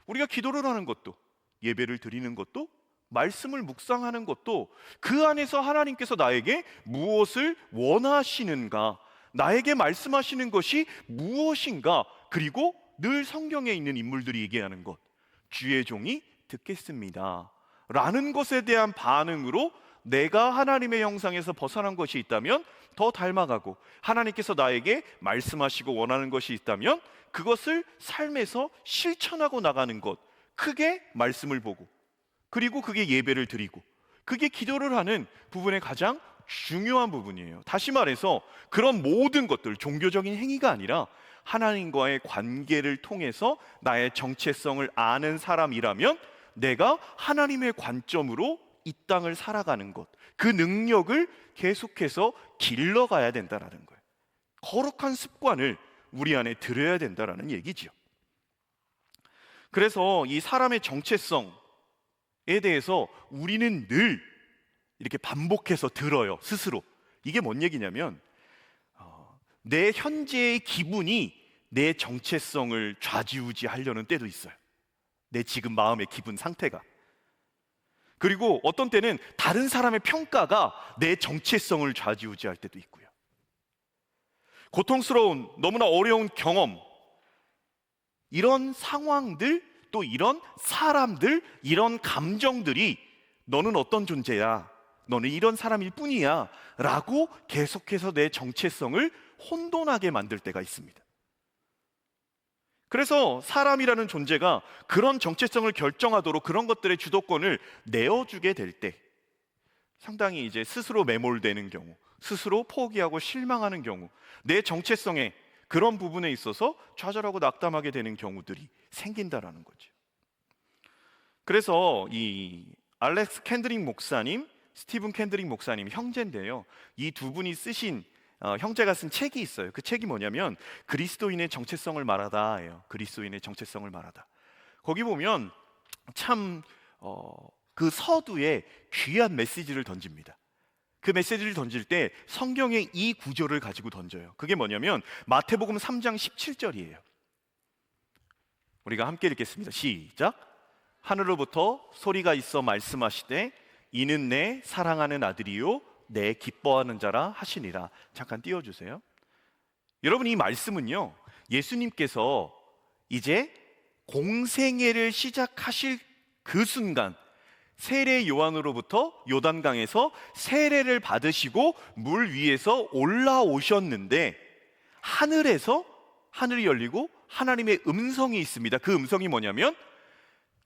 우리가 기도를 하는 것도, 예배를 드리는 것도, 말씀을 묵상하는 것도 그 안에서 하나님께서 나에게 무엇을 원하시는가, 나에게 말씀하시는 것이 무엇인가, 그리고 늘 성경에 있는 인물들이 얘기하는 것, 주의 종이 듣겠습니다 라는 것에 대한 반응으로 내가 하나님의 형상에서 벗어난 것이 있다면 더 닮아가고, 하나님께서 나에게 말씀하시고 원하는 것이 있다면 그것을 삶에서 실천하고 나가는 것, 크게 말씀을 보고, 그리고 그게 예배를 드리고, 그게 기도를 하는 부분의 가장 중요한 부분이에요. 다시 말해서 그런 모든 것들, 종교적인 행위가 아니라 하나님과의 관계를 통해서 나의 정체성을 아는 사람이라면 내가 하나님의 관점으로 이 땅을 살아가는 것, 그 능력을 계속해서 길러가야 된다라는 거예요. 거룩한 습관을 우리 안에 들여야 된다라는 얘기죠. 그래서 이 사람의 정체성에 대해서 우리는 늘 이렇게 반복해서 들어요, 스스로. 이게 뭔 얘기냐면 내 현재의 기분이 내 정체성을 좌지우지하려는 때도 있어요. 내 지금 마음의 기분 상태가. 그리고 어떤 때는 다른 사람의 평가가 내 정체성을 좌지우지할 때도 있고요. 고통스러운, 너무나 어려운 경험, 이런 상황들, 또 이런 사람들, 이런 감정들이 너는 어떤 존재야, 너는 이런 사람일 뿐이야 라고 계속해서 내 정체성을 혼돈하게 만들 때가 있습니다. 그래서 사람이라는 존재가 그런 정체성을 결정하도록 그런 것들의 주도권을 내어주게 될 때 상당히 이제 스스로 매몰되는 경우, 스스로 포기하고 실망하는 경우, 내 정체성에 그런 부분에 있어서 좌절하고 낙담하게 되는 경우들이 생긴다라는 거죠. 그래서 이 알렉스 캔드릭 목사님, 스티븐 캔드릭 목사님 형제인데요, 이 두 분이 쓰신 형제가 쓴 책이 있어요. 그 책이 뭐냐면 그리스도인의 정체성을 말하다예요. 그리스도인의 정체성을 말하다. 거기 보면 참 그 서두에 귀한 메시지를 던집니다. 그 메시지를 던질 때 성경의 이 구절을 가지고 던져요. 그게 뭐냐면 마태복음 3장 17절이에요. 우리가 함께 읽겠습니다. 시작. 하늘로부터 소리가 있어 말씀하시되 이는 내 사랑하는 아들이요 내 기뻐하는 자라 하시니라. 잠깐 띄워주세요. 여러분, 이 말씀은요, 예수님께서 이제 공생애를 시작하실 그 순간 세례 요한으로부터 요단강에서 세례를 받으시고 물 위에서 올라오셨는데 하늘에서 하늘이 열리고 하나님의 음성이 있습니다. 그 음성이 뭐냐면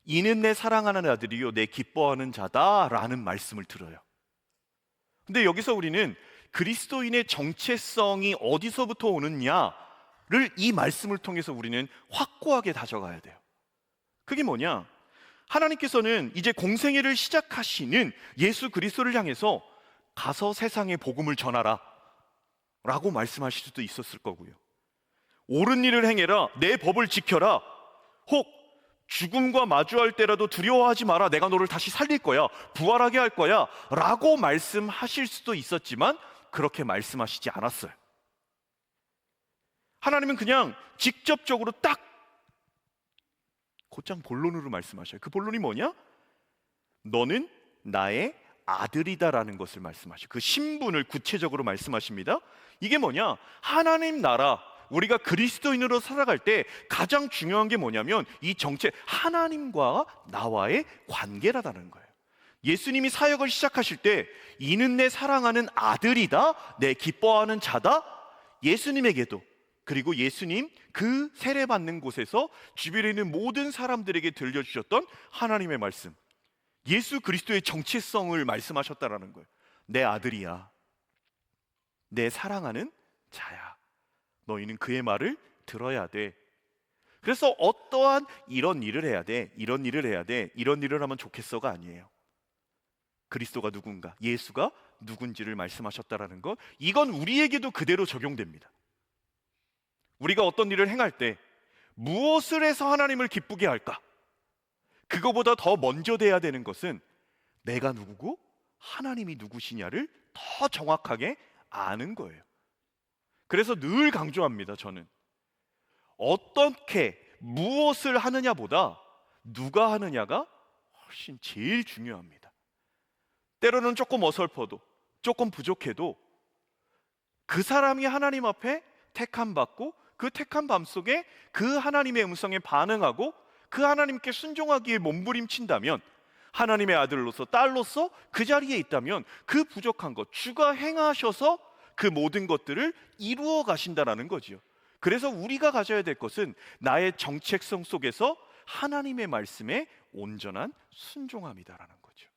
이는 내 사랑하는 아들이요 내 기뻐하는 자다라는 말씀을 들어요. 근데 여기서 우리는 그리스도인의 정체성이 어디서부터 오느냐를 이 말씀을 통해서 우리는 확고하게 다져가야 돼요. 그게 뭐냐? 하나님께서는 이제 공생애를 시작하시는 예수 그리스도를 향해서 가서 세상에 복음을 전하라 라고 말씀하실 수도 있었을 거고요. 옳은 일을 행해라, 내 법을 지켜라, 혹 죽음과 마주할 때라도 두려워하지 마라, 내가 너를 다시 살릴 거야, 부활하게 할 거야 라고 말씀하실 수도 있었지만 그렇게 말씀하시지 않았어요. 하나님은 그냥 직접적으로 딱 곧장 본론으로 말씀하셔요. 그 본론이 뭐냐? 너는 나의 아들이다라는 것을 말씀하셔요. 그 신분을 구체적으로 말씀하십니다. 이게 뭐냐? 하나님 나라, 우리가 그리스도인으로 살아갈 때 가장 중요한 게 뭐냐면 이 정체, 하나님과 나와의 관계라는 거예요. 예수님이 사역을 시작하실 때 이는 내 사랑하는 아들이다, 내 기뻐하는 자다. 예수님에게도, 그리고 예수님 그 세례받는 곳에서 주변에 있는 모든 사람들에게 들려주셨던 하나님의 말씀, 예수 그리스도의 정체성을 말씀하셨다라는 거예요. 내 아들이야, 내 사랑하는 자야, 너희는 그의 말을 들어야 돼. 그래서 어떠한 이런 일을 해야 돼, 이런 일을 해야 돼, 이런 일을 하면 좋겠어가 아니에요. 그리스도가 누군가, 예수가 누군지를 말씀하셨다라는 것, 이건 우리에게도 그대로 적용됩니다. 우리가 어떤 일을 행할 때 무엇을 해서 하나님을 기쁘게 할까? 그거보다 더 먼저 돼야 되는 것은 내가 누구고 하나님이 누구시냐를 더 정확하게 아는 거예요. 그래서 늘 강조합니다. 저는 어떻게 무엇을 하느냐보다 누가 하느냐가 훨씬 제일 중요합니다. 때로는 조금 어설퍼도, 조금 부족해도 그 사람이 하나님 앞에 택함 받고 그 택한 밤 속에 그 하나님의 음성에 반응하고 그 하나님께 순종하기에 몸부림친다면, 하나님의 아들로서 딸로서 그 자리에 있다면 그 부족한 것 주가 행하셔서 그 모든 것들을 이루어 가신다라는 거지요. 그래서 우리가 가져야 될 것은 나의 정체성 속에서 하나님의 말씀에 온전한 순종함이다라는 거죠.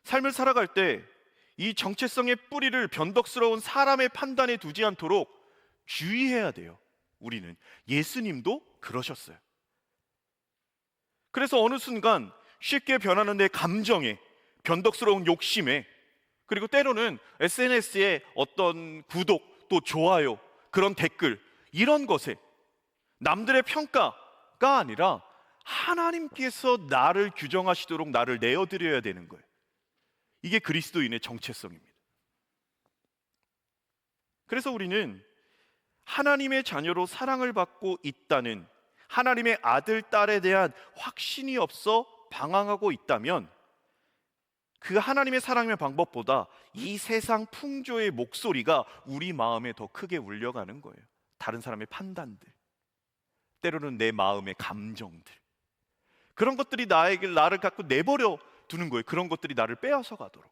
삶을 살아갈 때 이 정체성의 뿌리를 변덕스러운 사람의 판단에 두지 않도록 주의해야 돼요. 우리는 예수님도 그러셨어요. 그래서 어느 순간 쉽게 변하는 내 감정에, 변덕스러운 욕심에, 그리고 때로는 SNS에 어떤 구독 또 좋아요, 그런 댓글, 이런 것에 남들의 평가가 아니라 하나님께서 나를 규정하시도록 나를 내어드려야 되는 거예요. 이게 그리스도인의 정체성입니다. 그래서 우리는 하나님의 자녀로 사랑을 받고 있다는 하나님의 아들, 딸에 대한 확신이 없어 방황하고 있다면 그 하나님의 사랑의 방법보다 이 세상 풍조의 목소리가 우리 마음에 더 크게 울려가는 거예요. 다른 사람의 판단들, 때로는 내 마음의 감정들, 그런 것들이 나를 갖고 내버려 두는 거예요. 그런 것들이 나를 빼앗아 가도록.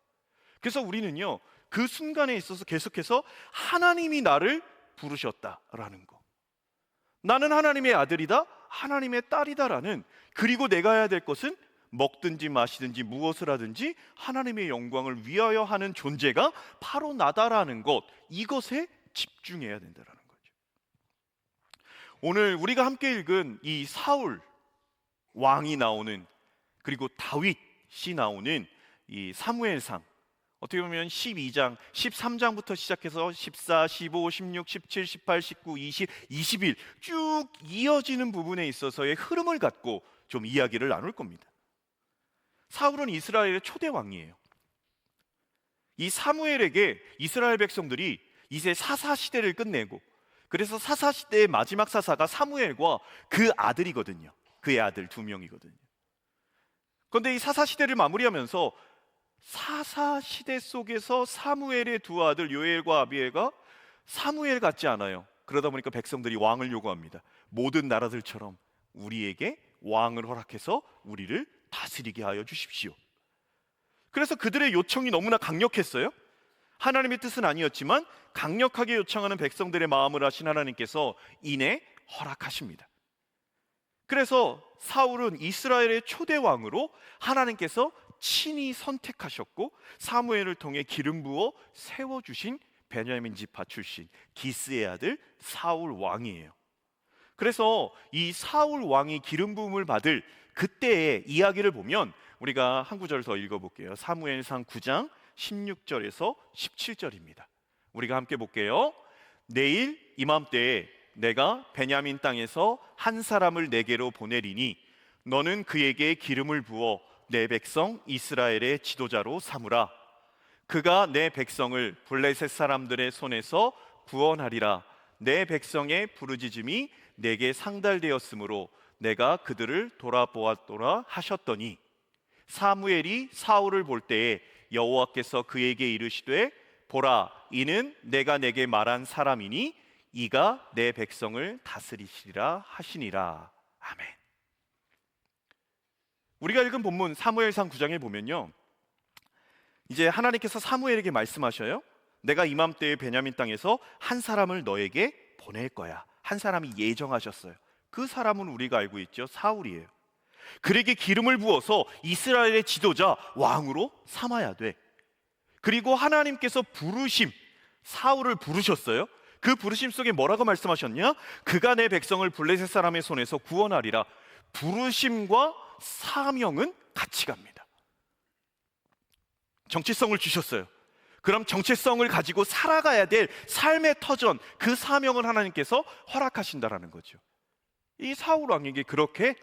그래서 우리는요, 그 순간에 있어서 계속해서 하나님이 나를 부르셨다라는 거, 나는 하나님의 아들이다, 하나님의 딸이다라는, 그리고 내가 해야 될 것은 먹든지 마시든지 무엇을 하든지 하나님의 영광을 위하여 하는 존재가 바로 나다라는 것, 이것에 집중해야 된다라는 거죠. 오늘 우리가 함께 읽은 이 사울 왕이 나오는, 그리고 다윗이 나오는 이 사무엘상, 어떻게 보면 12장, 13장부터 시작해서 14, 15, 16, 17, 18, 19, 20, 21 쭉 이어지는 부분에 있어서의 흐름을 갖고 좀 이야기를 나눌 겁니다. 사울은 이스라엘의 초대 왕이에요. 이 사무엘에게 이스라엘 백성들이 이제 사사 시대를 끝내고, 그래서 사사 시대의 마지막 사사가 사무엘과 그 아들이거든요. 그의 아들 2명이거든요. 그런데 이 사사 시대를 마무리하면서 사사 시대 속에서 사무엘의 두 아들 요엘과 아비엘가 사무엘 같지 않아요. 그러다 보니까 백성들이 왕을 요구합니다. 모든 나라들처럼 우리에게 왕을 허락해서 우리를 다스리게 하여 주십시오. 그래서 그들의 요청이 너무나 강력했어요. 하나님의 뜻은 아니었지만 강력하게 요청하는 백성들의 마음을 아신 하나님께서 이내 허락하십니다. 그래서 사울은 이스라엘의 초대 왕으로 하나님께서 친히 선택하셨고, 사무엘을 통해 기름 부어 세워주신 베냐민 지파 출신 기스의 아들 사울 왕이에요. 그래서 이 사울 왕이 기름 부음을 받을 그때의 이야기를 보면 우리가 한 구절 더 읽어볼게요. 사무엘상 9장 16절에서 17절입니다. 우리가 함께 볼게요. 내일 이맘때에 내가 베냐민 땅에서 한 사람을 내게로 보내리니 너는 그에게 기름을 부어 내 백성 이스라엘의 지도자로 삼으라. 그가 내 백성을 블레셋 사람들의 손에서 구원하리라. 내 백성의 부르짖음이 내게 상달되었으므로 내가 그들을 돌아보았도라 하셨더니, 사무엘이 사울을 볼 때에 여호와께서 그에게 이르시되 보라, 이는 내가 내게 말한 사람이니 이가 내 백성을 다스리시리라 하시니라. 아멘. 우리가 읽은 본문 사무엘상 9장에 보면요, 이제 하나님께서 사무엘에게 말씀하셔요. 내가 이맘때에 베냐민 땅에서 한 사람을 너에게 보낼 거야. 한 사람이 예정하셨어요. 그 사람은 우리가 알고 있죠, 사울이에요. 그에게 기름을 부어서 이스라엘의 지도자, 왕으로 삼아야 돼. 그리고 하나님께서 사울을 부르셨어요. 그 부르심 속에 뭐라고 말씀하셨냐? 그가 내 백성을 블레셋 사람의 손에서 구원하리라. 부르심과 사명은 같이 갑니다. 정체성을 주셨어요. 그럼 정체성을 가지고 살아가야 될 삶의 터전, 그 사명을 하나님께서 허락하신다라는 거죠. 이 사울 왕에게 그렇게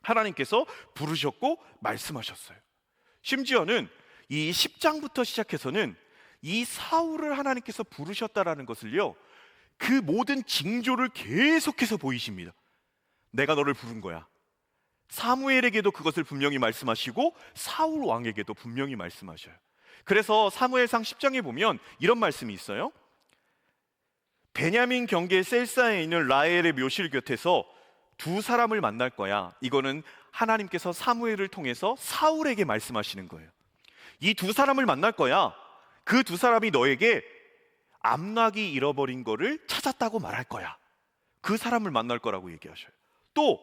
하나님께서 부르셨고 말씀하셨어요. 심지어는 이 10장부터 시작해서는 이 사울을 하나님께서 부르셨다라는 것을요, 그 모든 징조를 계속해서 보이십니다. 내가 너를 부른 거야. 사무엘에게도 그것을 분명히 말씀하시고 사울 왕에게도 분명히 말씀하셔요. 그래서 사무엘상 10장에 보면 이런 말씀이 있어요. 베냐민 경계 셀사에 있는 라헬의 묘실 곁에서 두 사람을 만날 거야. 이거는 하나님께서 사무엘을 통해서 사울에게 말씀하시는 거예요. 이 두 사람을 만날 거야. 그 두 사람이 너에게 암낙이 잃어버린 거를 찾았다고 말할 거야. 그 사람을 만날 거라고 얘기하셔요. 또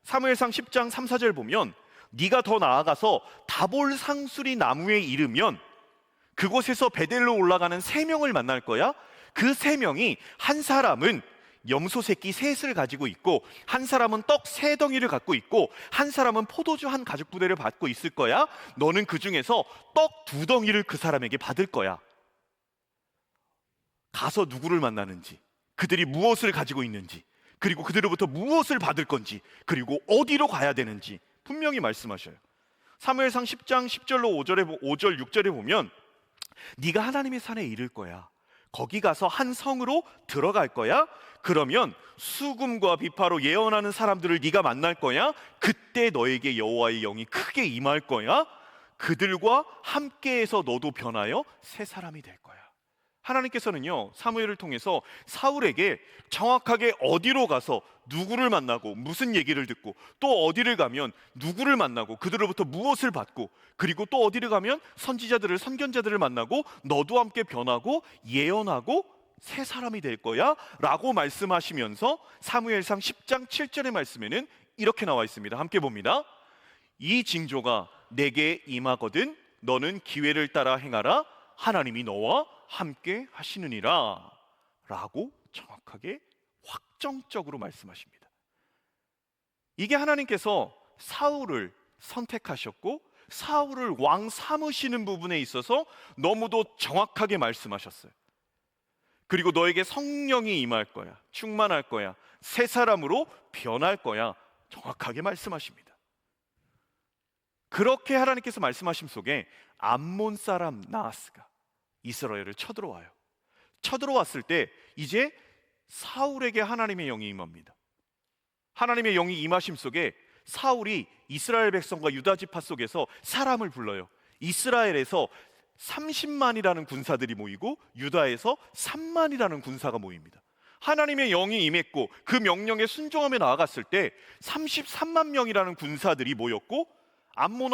사무엘상 10장 3, 4절 보면 네가 더 나아가서 다볼 상수리 나무에 이르면 그곳에서 베델로 올라가는 세 명을 만날 거야. 그 세 명이 한 사람은 염소 새끼 셋을 가지고 있고, 한 사람은 떡 세 덩이를 갖고 있고, 한 사람은 포도주 한 가죽 부대를 받고 있을 거야. 너는 그 중에서 떡 두 덩이를 그 사람에게 받을 거야. 가서 누구를 만나는지, 그들이 무엇을 가지고 있는지, 그리고 그들로부터 무엇을 받을 건지, 그리고 어디로 가야 되는지 분명히 말씀하셔요. 사무엘상 10장 10절로 5절 6절에 보면 네가 하나님의 산에 이를 거야. 거기 가서 한 성으로 들어갈 거야. 그러면 수금과 비파로 예언하는 사람들을 네가 만날 거야. 그때 너에게 여호와의 영이 크게 임할 거야. 그들과 함께해서 너도 변하여 새 사람이 될 거야. 하나님께서는요, 사무엘을 통해서 사울에게 정확하게 어디로 가서 누구를 만나고 무슨 얘기를 듣고, 또 어디를 가면 누구를 만나고 그들로부터 무엇을 받고, 그리고 또 어디를 가면 선지자들을, 선견자들을 만나고 너도 함께 변하고 예언하고 새 사람이 될 거야 라고 말씀하시면서 사무엘상 10장 7절의 말씀에는 이렇게 나와 있습니다. 함께 봅니다. 이 징조가 내게 임하거든 너는 기회를 따라 행하라. 하나님이 너와 함께 하시느니라 라고 정확하게 확정적으로 말씀하십니다. 이게 하나님께서 사울을 선택하셨고 사울을 왕 삼으시는 부분에 있어서 너무도 정확하게 말씀하셨어요. 그리고 너에게 성령이 임할 거야, 충만할 거야, 새 사람으로 변할 거야, 정확하게 말씀하십니다. 그렇게 하나님께서 말씀하심 속에 암몬 사람 나하스가 이스라엘을 쳐들어와요. 쳐들어왔을 때 이제 사울에게 하나님의 영이 임합니다. 하나님의 영이 임하심 속에 사울이 이스라엘 백성과 유다 지파 속에서 사람을 불러요. 이스라엘에서 30만이라는 군사들이 모이고 유다에서 3만이라는 군사가 모입니다. 하나님의 영이 임했고 그 명령에 순종하며 나아갔을 때 33만 명이라는 군사들이 모였고, 암몬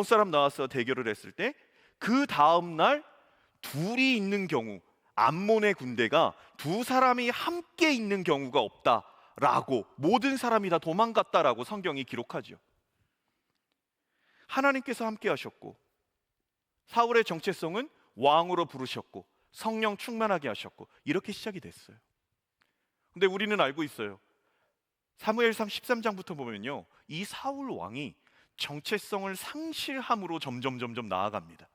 사람 나하스와 대결을 했을 때 그 다음 날 둘이 있는 경우, 암몬의 군대가 두 사람이 함께 있는 경우가 없다라고, 모든 사람이 다 도망갔다라고 성경이 기록하죠. 하나님께서 함께 하셨고 사울의 정체성은 왕으로 부르셨고 성령 충만하게 하셨고 이렇게 시작이 됐어요. 근데 우리는 알고 있어요. 사무엘상 13장부터 보면요, 이 사울 왕이 정체성을 상실함으로 점점 나아갑니다.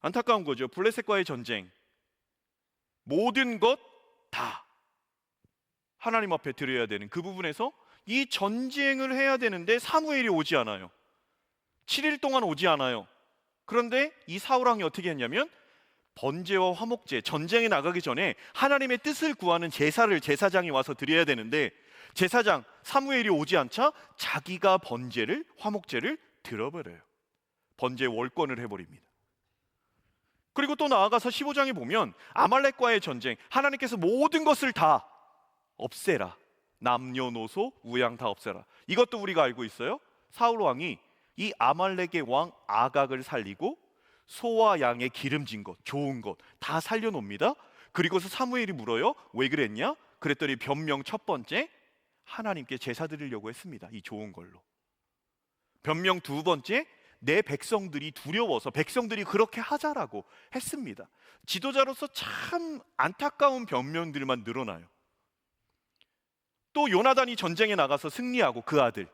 안타까운 거죠. 블레셋과의 전쟁, 모든 것 다 하나님 앞에 드려야 되는 그 부분에서 이 전쟁을 해야 되는데 사무엘이 오지 않아요. 7일 동안 오지 않아요. 그런데 이 사울 왕이 어떻게 했냐면 번제와 화목제, 전쟁에 나가기 전에 하나님의 뜻을 구하는 제사를 제사장이 와서 드려야 되는데 제사장 사무엘이 오지 않자 자기가 번제를, 화목제를 들어버려요. 번제 월권을 해버립니다. 그리고 또 나아가서 15장에 보면 아말렉과의 전쟁, 하나님께서 모든 것을 다 없애라, 남녀노소 우양 다 없애라. 이것도 우리가 알고 있어요. 사울 왕이 이 아말렉의 왕 아각을 살리고 소와 양의 기름진 것, 좋은 것 다 살려놓습니다. 그리고서 사무엘이 물어요. 왜 그랬냐? 그랬더니 변명 첫 번째, 하나님께 제사 드리려고 했습니다. 이 좋은 걸로. 변명 두 번째, 내 백성들이 두려워서 백성들이 그렇게 하자라고 했습니다. 지도자로서 참 안타까운 변명들만 늘어나요. 또 요나단이 전쟁에 나가서 승리하고 그 아들,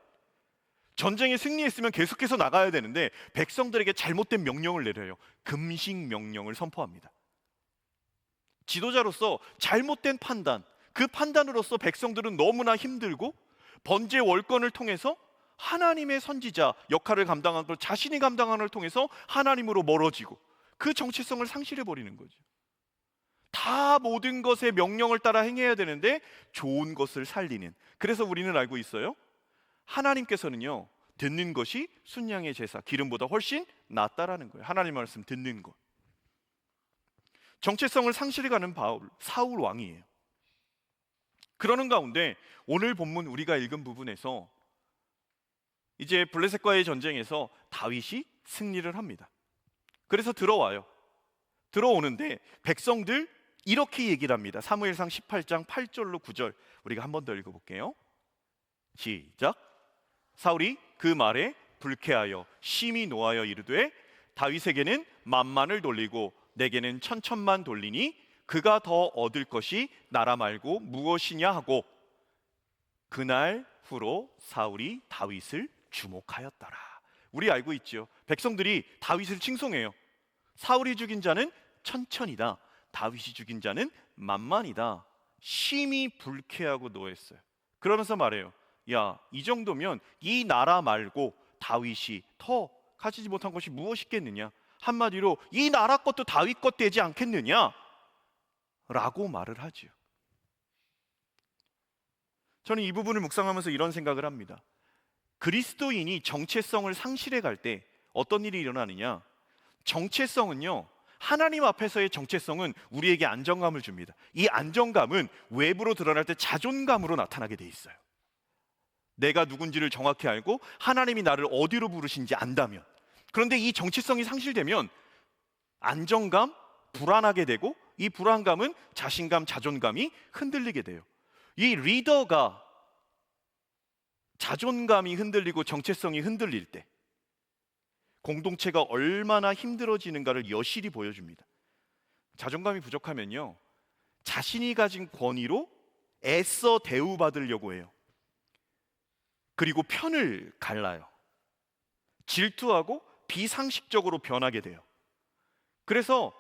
전쟁에 승리했으면 계속해서 나가야 되는데 백성들에게 잘못된 명령을 내려요. 금식 명령을 선포합니다. 지도자로서 잘못된 판단, 그 판단으로서 백성들은 너무나 힘들고 번제 월권을 통해서 하나님의 선지자 역할을 감당한 걸 자신이 감당하는 걸 통해서 하나님으로 멀어지고 그 정체성을 상실해버리는 거죠. 다 모든 것의 명령을 따라 행해야 되는데 좋은 것을 살리는. 그래서 우리는 알고 있어요. 하나님께서는요, 듣는 것이 순양의 제사, 기름보다 훨씬 낫다라는 거예요. 하나님 말씀 듣는 것. 정체성을 상실해가는 사울 왕이에요. 그러는 가운데 오늘 본문 우리가 읽은 부분에서 이제 블레셋과의 전쟁에서 다윗이 승리를 합니다. 그래서 들어와요. 들어오는데 백성들 이렇게 얘기를 합니다. 사무엘상 18장 8절로 9절 우리가 한 번 더 읽어볼게요. 시작. 사울이 그 말에 불쾌하여 심히 노하여 이르되 다윗에게는 만만을 돌리고 내게는 천천만 돌리니 그가 더 얻을 것이 나라 말고 무엇이냐 하고 그날 후로 사울이 다윗을 주목하였더라. 우리 알고 있죠. 백성들이 다윗을 칭송해요. 사울이 죽인 자는 천천이다. 다윗이 죽인 자는 만만이다. 심히 불쾌하고 노했어요. 그러면서 말해요. 야, 이 정도면 이 나라 말고 다윗이 더 가지지 못한 것이 무엇이겠느냐? 한마디로 이 나라 것도 다윗 것 되지 않겠느냐? 라고 말을 하지요. 저는 이 부분을 묵상하면서 이런 생각을 합니다. 그리스도인이 정체성을 상실해 갈 때 어떤 일이 일어나느냐? 정체성은요, 하나님 앞에서의 정체성은 우리에게 안정감을 줍니다. 이 안정감은 외부로 드러날 때 자존감으로 나타나게 돼 있어요. 내가 누군지를 정확히 알고 하나님이 나를 어디로 부르신지 안다면. 그런데 이 정체성이 상실되면 안정감, 불안하게 되고 이 불안감은 자신감, 자존감이 흔들리게 돼요. 이 리더가 자존감이 흔들리고 정체성이 흔들릴 때 공동체가 얼마나 힘들어지는가를 여실히 보여줍니다. 자존감이 부족하면요, 자신이 가진 권위로 애써 대우받으려고 해요. 그리고 편을 갈라요. 질투하고 비상식적으로 변하게 돼요. 그래서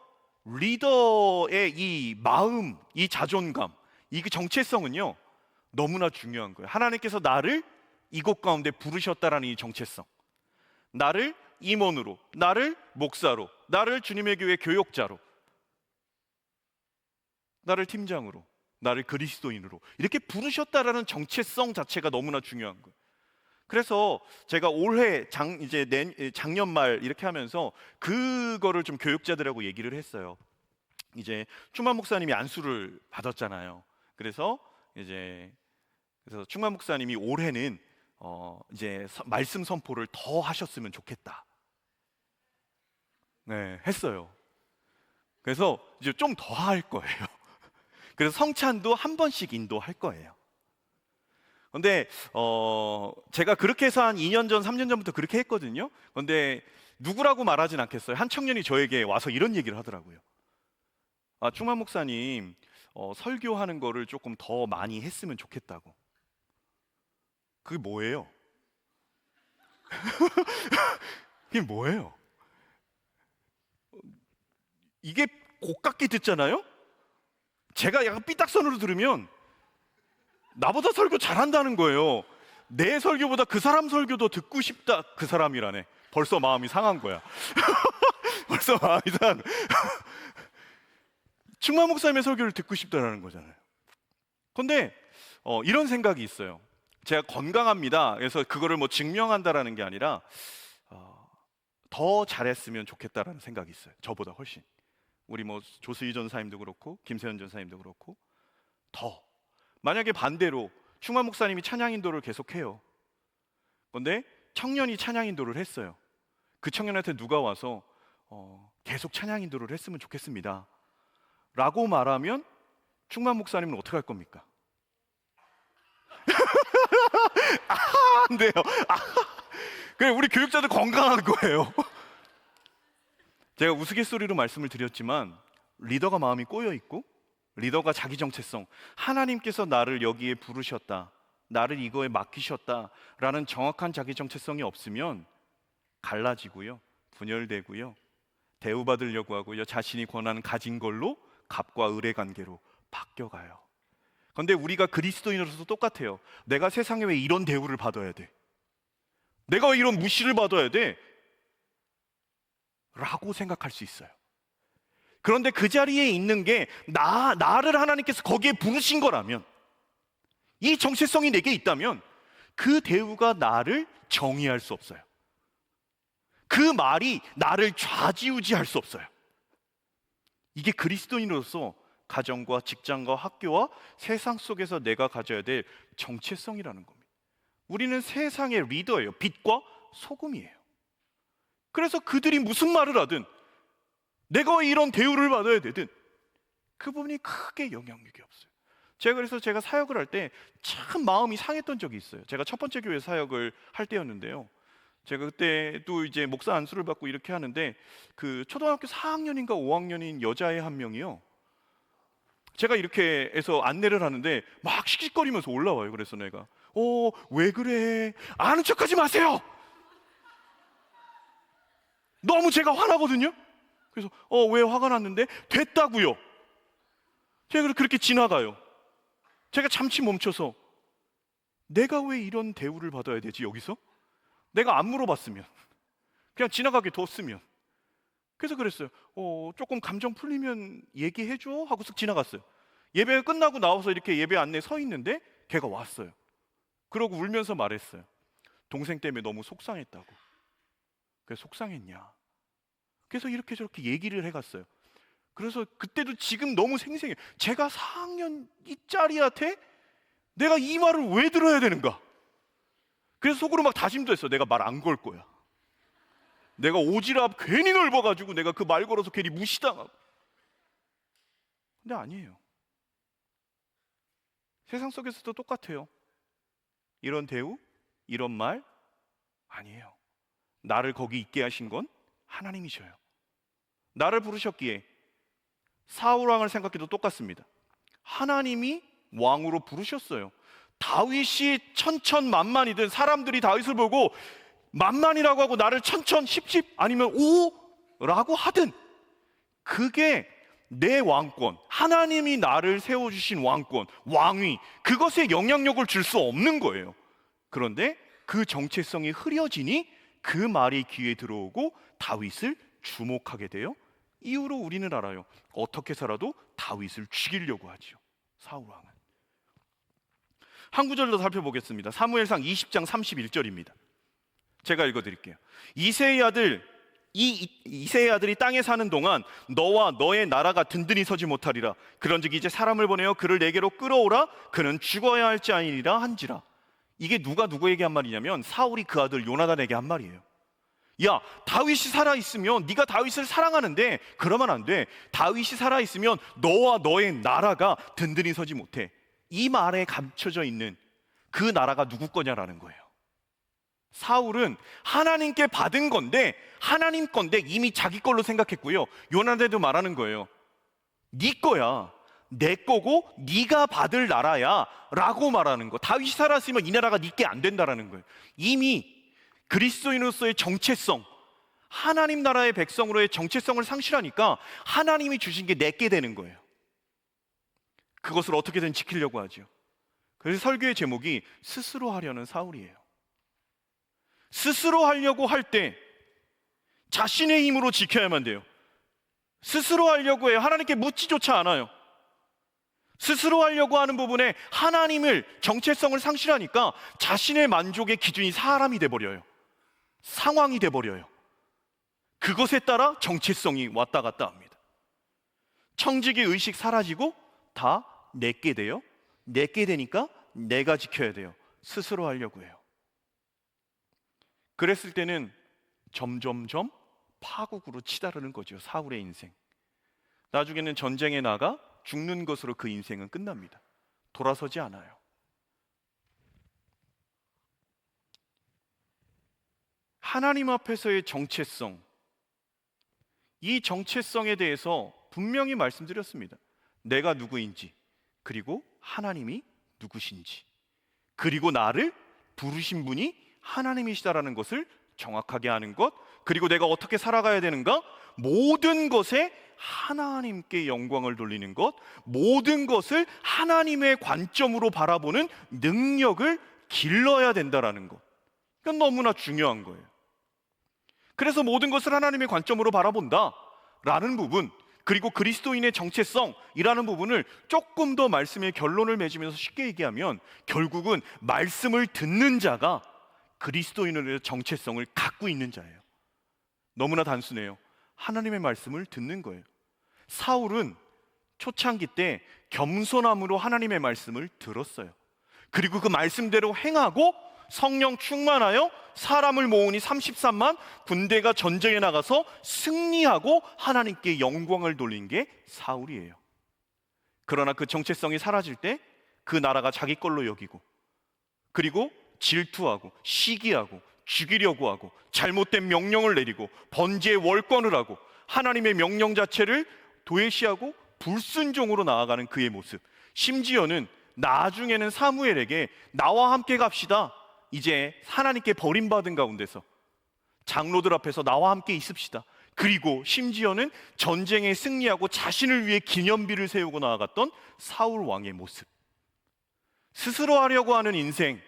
리더의 이 마음, 이 자존감, 이 정체성은요 너무나 중요한 거예요. 하나님께서 나를 이곳 가운데 부르셨다라는 이 정체성, 나를 임원으로, 나를 목사로, 나를 주님의 교회 교역자로, 나를 팀장으로, 나를 그리스도인으로 이렇게 부르셨다라는 정체성 자체가 너무나 중요한 거예요. 그래서 제가 올해 작년 말 이렇게 하면서 그거를 좀 교육자들하고 얘기를 했어요. 이제 충만 목사님이 안수를 받았잖아요. 그래서 충만 목사님이 올해는 이제 말씀 선포를 더 하셨으면 좋겠다. 네, 했어요. 그래서 이제 좀 더 할 거예요. 그래서 성찬도 한 번씩 인도할 거예요. 근데 제가 그렇게 해서 한 2년 전, 3년 전부터 그렇게 했거든요. 근데 누구라고 말하진 않겠어요. 한 청년이 저에게 와서 이런 얘기를 하더라고요. 아, 충만 목사님, 설교하는 거를 조금 더 많이 했으면 좋겠다고. 그게 뭐예요? 그게 뭐예요? 이게 고깝게 듣잖아요? 제가 약간 삐딱선으로 들으면 나보다 설교 잘한다는 거예요. 내 설교보다 그 사람 설교도 듣고 싶다. 그 사람이라네. 벌써 마음이 상한 거야. 벌써 마음이 상한 거야. 충만 목사님의 설교를 듣고 싶다라는 거잖아요. 그런데 이런 생각이 있어요. 제가 건강합니다. 그래서 그거를 뭐 증명한다라는 게 아니라 더 잘했으면 좋겠다라는 생각이 있어요. 저보다 훨씬. 우리 뭐 조수희 전사님도 그렇고 김세현 전사님도 그렇고 더. 만약에 반대로 충만 목사님이 찬양 인도를 계속해요. 그런데 청년이 찬양 인도를 했어요. 그 청년한테 누가 와서 계속 찬양 인도를 했으면 좋겠습니다 라고 말하면 충만 목사님은 어떻게 할 겁니까? 안 돼요. 그래, 우리 교육자들 건강한 거예요. 제가 우스갯소리로 말씀을 드렸지만 리더가 마음이 꼬여 있고 리더가 자기 정체성, 하나님께서 나를 여기에 부르셨다, 나를 이거에 맡기셨다라는 정확한 자기 정체성이 없으면 갈라지고요, 분열되고요, 대우받으려고 하고요, 자신이 권한 가진 걸로 갑과 을의 관계로 바뀌어가요. 그런데 우리가 그리스도인으로서 똑같아요. 내가 세상에 왜 이런 대우를 받아야 돼? 내가 왜 이런 무시를 받아야 돼? 라고 생각할 수 있어요. 그런데 그 자리에 있는 게 나를 하나님께서 거기에 부르신 거라면, 이 정체성이 내게 있다면 그 대우가 나를 정의할 수 없어요. 그 말이 나를 좌지우지할 수 없어요. 이게 그리스도인으로서 가정과 직장과 학교와 세상 속에서 내가 가져야 될 정체성이라는 겁니다. 우리는 세상의 리더예요. 빛과 소금이에요. 그래서 그들이 무슨 말을 하든, 내가 왜 이런 대우를 받아야 되든 그 부분이 크게 영향력이 없어요. 그래서 제가 사역을 할 때 참 마음이 상했던 적이 있어요. 제가 첫 번째 교회 사역을 할 때였는데요, 제가 그때도 이제 목사 안수를 받고 이렇게 하는데 그 초등학교 4학년인가 5학년인 여자애 한 명이요, 제가 이렇게 해서 안내를 하는데 막 씩씩거리면서 올라와요. 그래서 내가 왜 그래? 아는 척하지 마세요. 너무 제가 화나거든요. 그래서 왜 화가 났는데? 됐다고요. 제가 그렇게 지나가요. 제가 잠시 멈춰서 내가 왜 이런 대우를 받아야 되지 여기서? 내가 안 물어봤으면, 그냥 지나가게 뒀으면. 그래서 그랬어요. 조금 감정 풀리면 얘기해줘 하고 쓱 지나갔어요. 예배가 끝나고 나와서 이렇게 예배 안내에 서 있는데 걔가 왔어요. 그러고 울면서 말했어요. 동생 때문에 너무 속상했다고. 그래서 속상했냐? 그래서 이렇게 저렇게 얘기를 해갔어요. 그래서 그때도 지금 너무 생생해요. 제가 4학년 이 짜리한테 내가 이 말을 왜 들어야 되는가? 그래서 속으로 막 다짐도 했어. 내가 말 안 걸 거야. 내가 오지랖 괜히 넓어가지고 내가 그 말 걸어서 괜히 무시당하고. 근데 아니에요. 세상 속에서도 똑같아요. 이런 대우, 이런 말 아니에요. 나를 거기 있게 하신 건 하나님이셔요. 나를 부르셨기에, 사울 왕을 생각해도 똑같습니다. 하나님이 왕으로 부르셨어요. 다윗이 천천만만이든 사람들이 다윗을 보고 만만이라고 하고 나를 천천, 십십 아니면 오라고 하든 그게 내 왕권, 하나님이 나를 세워주신 왕권, 왕위, 그것에 영향력을 줄 수 없는 거예요. 그런데 그 정체성이 흐려지니 그 말이 귀에 들어오고 다윗을 주목하게 돼요. 이후로 우리는 알아요. 어떻게 살아도 다윗을 죽이려고 하죠, 사울 왕은. 한 구절 더 살펴보겠습니다. 사무엘상 20장 31절입니다. 제가 읽어드릴게요. 이새의 아들이 땅에 사는 동안 너와 너의 나라가 든든히 서지 못하리라. 그런즉 이제 사람을 보내어 그를 내게로 끌어오라. 그는 죽어야 할지 아니니라 한지라. 이게 누가 누구에게 한 말이냐면 사울이 그 아들 요나단에게 한 말이에요. 야, 다윗이 살아있으면, 네가 다윗을 사랑하는데 그러면 안 돼. 다윗이 살아있으면 너와 너의 나라가 든든히 서지 못해. 이 말에 감춰져 있는 그 나라가 누구 거냐라는 거예요. 사울은 하나님께 받은 건데, 하나님 건데 이미 자기 걸로 생각했고요. 요나단도 말하는 거예요. 네 거야, 내 거고 네가 받을 나라야 라고 말하는 거. 다윗이 살았으면 이 나라가 네게 안 된다라는 거예요. 이미 그리스도인으로서의 정체성, 하나님 나라의 백성으로의 정체성을 상실하니까 하나님이 주신 게 내게 되는 거예요. 그것을 어떻게든 지키려고 하죠. 그래서 설교의 제목이 스스로 하려는 사울이에요. 스스로 하려고 할 때 자신의 힘으로 지켜야만 돼요. 스스로 하려고 해요. 하나님께 묻지조차 않아요. 스스로 하려고 하는 부분에 하나님을, 정체성을 상실하니까 자신의 만족의 기준이 사람이 돼버려요. 상황이 돼버려요. 그것에 따라 정체성이 왔다 갔다 합니다. 청지기 의식 사라지고 다 내게 돼요. 내게 되니까 내가 지켜야 돼요. 스스로 하려고 해요. 그랬을 때는 점점점 파국으로 치달으는 거죠. 사울의 인생. 나중에는 전쟁에 나가 죽는 것으로 그 인생은 끝납니다. 돌아서지 않아요. 하나님 앞에서의 정체성, 이 정체성에 대해서 분명히 말씀드렸습니다. 내가 누구인지, 그리고 하나님이 누구신지, 그리고 나를 부르신 분이 하나님이시다라는 것을 정확하게 아는 것, 그리고 내가 어떻게 살아가야 되는가, 모든 것에 하나님께 영광을 돌리는 것, 모든 것을 하나님의 관점으로 바라보는 능력을 길러야 된다라는 것. 이건 너무나 중요한 거예요. 그래서 모든 것을 하나님의 관점으로 바라본다 라는 부분, 그리고 그리스도인의 정체성이라는 부분을 조금 더 말씀의 결론을 맺으면서 쉽게 얘기하면, 결국은 말씀을 듣는 자가 그리스도인의 정체성을 갖고 있는 자예요. 너무나 단순해요. 하나님의 말씀을 듣는 거예요. 사울은 초창기 때 겸손함으로 하나님의 말씀을 들었어요. 그리고 그 말씀대로 행하고 성령 충만하여 사람을 모으니 33만, 군대가 전쟁에 나가서 승리하고 하나님께 영광을 돌린 게 사울이에요. 그러나 그 정체성이 사라질 때 그 나라가 자기 걸로 여기고, 그리고 질투하고 시기하고 죽이려고 하고 잘못된 명령을 내리고 번제의 월권을 하고 하나님의 명령 자체를 도외시하고 불순종으로 나아가는 그의 모습, 심지어는 나중에는 사무엘에게 나와 함께 갑시다, 이제 하나님께 버림받은 가운데서 장로들 앞에서 나와 함께 있읍시다, 그리고 심지어는 전쟁에 승리하고 자신을 위해 기념비를 세우고 나아갔던 사울 왕의 모습, 스스로 하려고 하는 인생,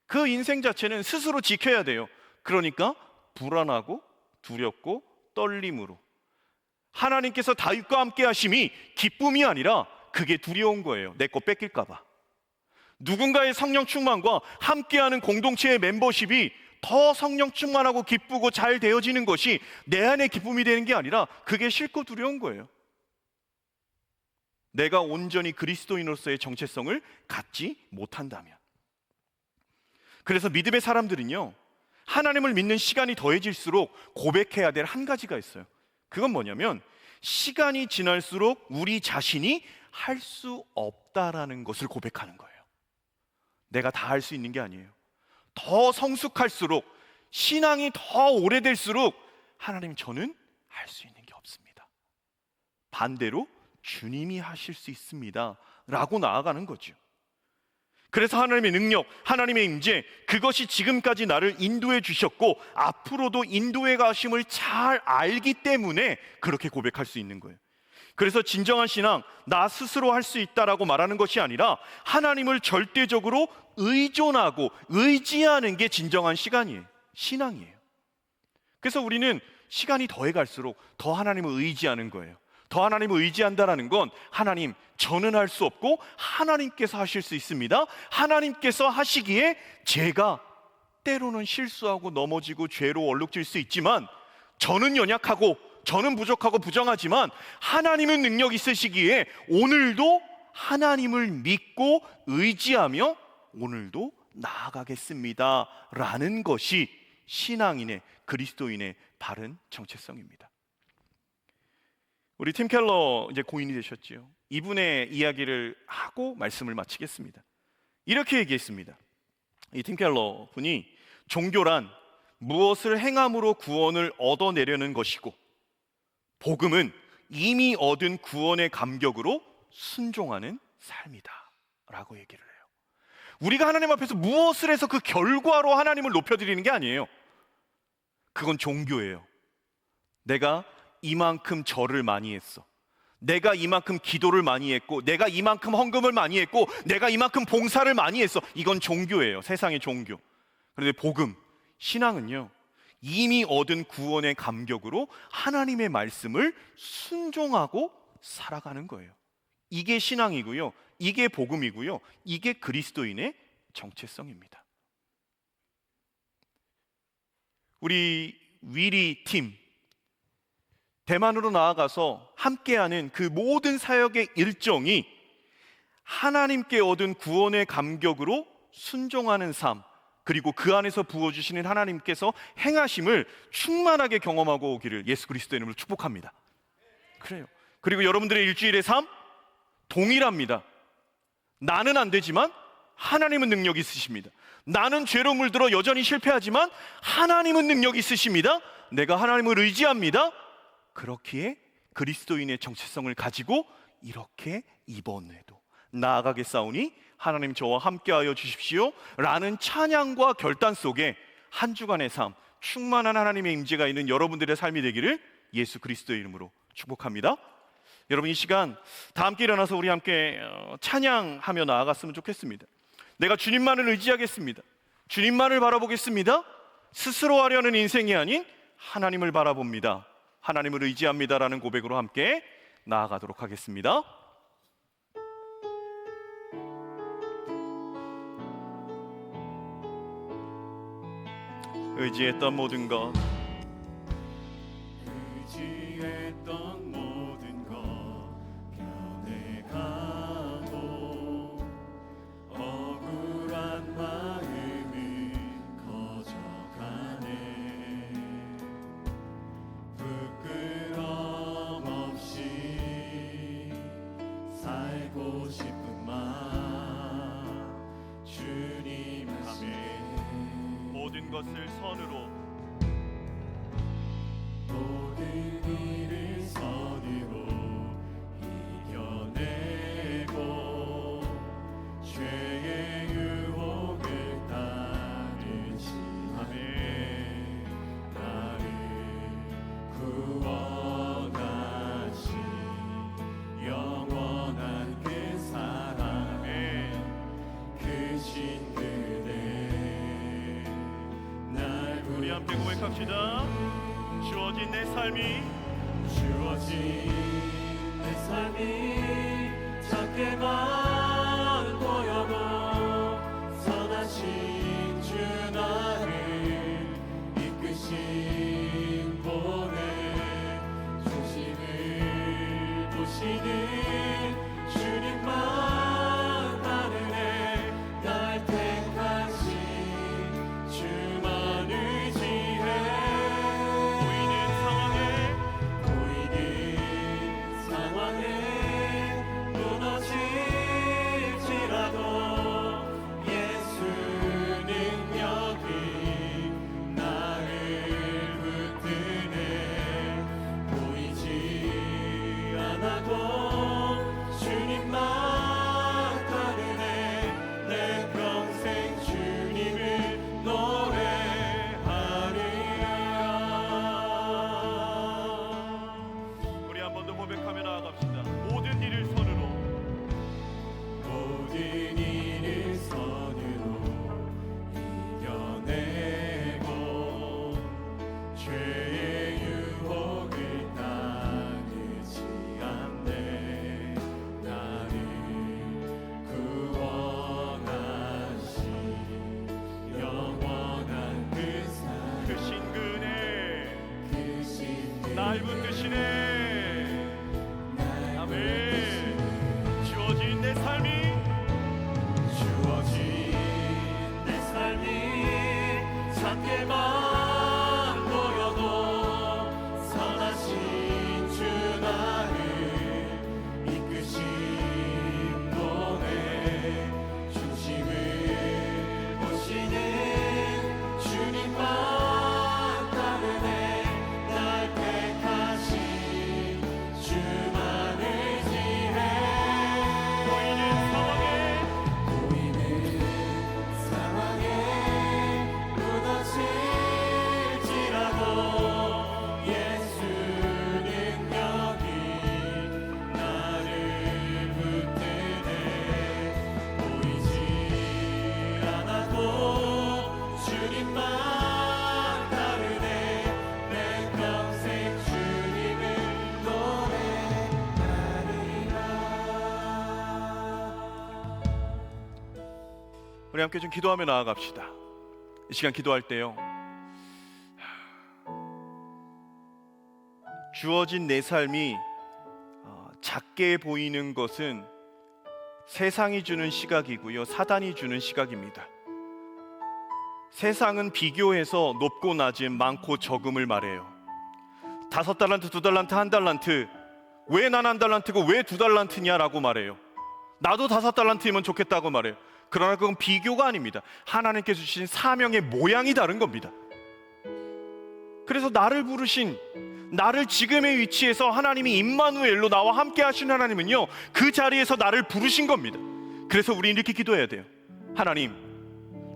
그 인생 자체는 스스로 지켜야 돼요. 그러니까 불안하고 두렵고 떨림으로, 하나님께서 다윗과 함께 하심이 기쁨이 아니라 그게 두려운 거예요. 내 거 뺏길까 봐. 누군가의 성령 충만과 함께하는 공동체의 멤버십이 더 성령 충만하고 기쁘고 잘 되어지는 것이 내 안의 기쁨이 되는 게 아니라 그게 싫고 두려운 거예요. 내가 온전히 그리스도인으로서의 정체성을 갖지 못한다면. 그래서 믿음의 사람들은요, 하나님을 믿는 시간이 더해질수록 고백해야 될 한 가지가 있어요. 그건 뭐냐면, 시간이 지날수록 우리 자신이 할 수 없다라는 것을 고백하는 거예요. 내가 다 할 수 있는 게 아니에요. 더 성숙할수록, 신앙이 더 오래될수록 하나님, 저는 할 수 있는 게 없습니다. 반대로 주님이 하실 수 있습니다 라고 나아가는 거죠. 그래서 하나님의 능력, 하나님의 임재, 그것이 지금까지 나를 인도해 주셨고 앞으로도 인도해 가심을 잘 알기 때문에 그렇게 고백할 수 있는 거예요. 그래서 진정한 신앙, 나 스스로 할 수 있다라고 말하는 것이 아니라 하나님을 절대적으로 의존하고 의지하는 게 진정한 신앙이에요. 그래서 우리는 시간이 더해갈수록 더 하나님을 의지하는 거예요. 더 하나님을 의지한다라는 건, 하나님, 저는 할 수 없고 하나님께서 하실 수 있습니다. 하나님께서 하시기에 제가 때로는 실수하고 넘어지고 죄로 얼룩질 수 있지만, 저는 연약하고 저는 부족하고 부정하지만 하나님은 능력 있으시기에 오늘도 하나님을 믿고 의지하며 오늘도 나아가겠습니다 라는 것이 신앙인의, 그리스도인의 바른 정체성입니다. 우리 팀 켈러 이제 고인이 되셨지요. 이분의 이야기를 하고 말씀을 마치겠습니다. 이렇게 얘기했습니다. 이 팀 켈러 분이, 종교란 무엇을 행함으로 구원을 얻어내려는 것이고, 복음은 이미 얻은 구원의 감격으로 순종하는 삶이다 라고 얘기를 해요. 우리가 하나님 앞에서 무엇을 해서 그 결과로 하나님을 높여드리는 게 아니에요. 그건 종교예요. 내가 이만큼 절을 많이 했어, 내가 이만큼 기도를 많이 했고, 내가 이만큼 헌금을 많이 했고, 내가 이만큼 봉사를 많이 했어. 이건 종교예요. 세상의 종교. 그런데 복음, 신앙은요, 이미 얻은 구원의 감격으로 하나님의 말씀을 순종하고 살아가는 거예요. 이게 신앙이고요, 이게 복음이고요, 이게 그리스도인의 정체성입니다. 우리 위리 팀, 대만으로 나아가서 함께하는 그 모든 사역의 일정이 하나님께 얻은 구원의 감격으로 순종하는 삶, 그리고 그 안에서 부어주시는 하나님께서 행하심을 충만하게 경험하고 오기를 예수 그리스도의 이름으로 축복합니다. 그래요. 그리고 여러분들의 일주일의 삶 동일합니다. 나는 안 되지만 하나님은 능력이 있으십니다. 나는 죄로 물들어 여전히 실패하지만 하나님은 능력이 있으십니다. 내가 하나님을 의지합니다. 그렇기에 그리스도인의 정체성을 가지고 이렇게 이번에도 나아가겠사오니 하나님 저와 함께하여 주십시오 라는 찬양과 결단 속에 한 주간의 삶, 충만한 하나님의 임재가 있는 여러분들의 삶이 되기를 예수 그리스도의 이름으로 축복합니다. 여러분, 이 시간 다 함께 일어나서 우리 함께 찬양하며 나아갔으면 좋겠습니다. 내가 주님만을 의지하겠습니다. 주님만을 바라보겠습니다. 스스로 하려는 인생이 아닌 하나님을 바라봅니다. 하나님을 의지합니다라는 고백으로 함께 나아가도록 하겠습니다. 의지했던 모든 것, 의지했던 모든 것 변해가고 억울한 마음이 커져가네. 부끄럼 없이 살고 싶은 마음 주님 하시네. 모든 것을 선으로 모든 일을 선으로 이겨내고 죄의 유혹을 따르지 않네. 나를 구원하신 영원한 그 사랑에 크신 그대 날 우리 함께 고백합시다. 주어진 내 삶이 작게만 보여도 선하신 주 나를 이끄신 본의 중심을 보시는 주님만 따르네. 날 택하신 주만 의지해. 보이는 상황에 무너질지라도 예수 능력이 나를 붙드네. 보이지 않아도 주님만 따르네. 내 평생 주님을 노래하리라. 우리 한 번 더 고백하며 나아갑시다. 모든 일을 선으로 모든 일을 선으로 이겨내고 죄의 유혹을 따르지 않네. 나를 구원하신 영원한 그 사랑 그 신근에 크신 날 붙드시네. 아멘. 주어진 내 삶이 작게만 보여도 선하신 주 나를 이끄신 본의 중심을 보시는 주님만 따르네. 날 택하신 주만 의지해. 보이는 상황에 무너질지라도 예수 능력이 나를 붙드네. 보이지 않아도 주님만 따르네. 내 평생 주님을 노래하리라. 우리 함께 좀 기도하며 나아갑시다. 이 시간 기도할 때요, 주어진 내 삶이 작게 보이는 것은 세상이 주는 시각이고요, 사단이 주는 시각입니다. 세상은 비교해서 높고 낮음, 많고 적음을 말해요. 5달란트, 2달란트, 1달란트, 왜 난 1달란트고 왜 2달란트냐라고 말해요. 나도 5달란트이면 좋겠다고 말해요. 그러나 그건 비교가 아닙니다. 하나님께서 주신 사명의 모양이 다른 겁니다. 그래서 나를 부르신, 나를 지금의 위치에서 하나님이 임마누엘로 나와 함께 하신 하나님은요, 그 자리에서 나를 부르신 겁니다. 그래서 우리 이렇게 기도해야 돼요. 하나님,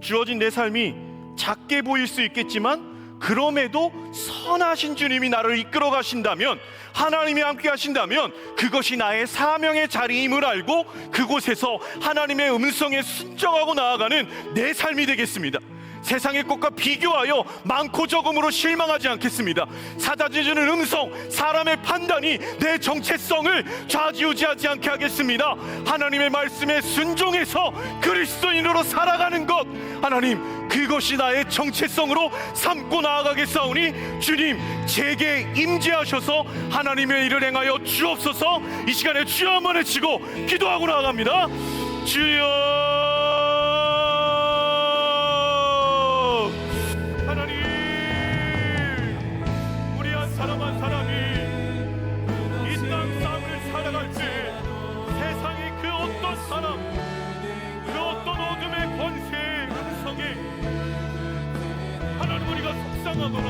주어진 내 삶이 작게 보일 수 있겠지만 그럼에도 선하신 주님이 나를 이끌어 가신다면, 하나님이 함께 하신다면 그것이 나의 사명의 자리임을 알고 그곳에서 하나님의 음성에 순종하고 나아가는 내 삶이 되겠습니다. 세상의 것과 비교하여 많고 적음으로 실망하지 않겠습니다. 사단이 주는 음성, 사람의 판단이 내 정체성을 좌지우지하지 않게 하겠습니다. 하나님의 말씀에 순종해서 그리스도인으로 살아가는 것, 하나님, 그것이 나의 정체성으로 삼고 나아가겠사오니 주님, 제게 임재하셔서 하나님의 일을 행하여 주옵소서. 이 시간에 주여 한번 외치고 기도하고 나아갑니다. 주여, 하나님, 우리 한 사람 한 사람이 이 땅 삶을 살아갈 때 세상이 그 어떤 사람, 그 어떤 어둠의 권세의 음성에 하나님 우리가 속상하거나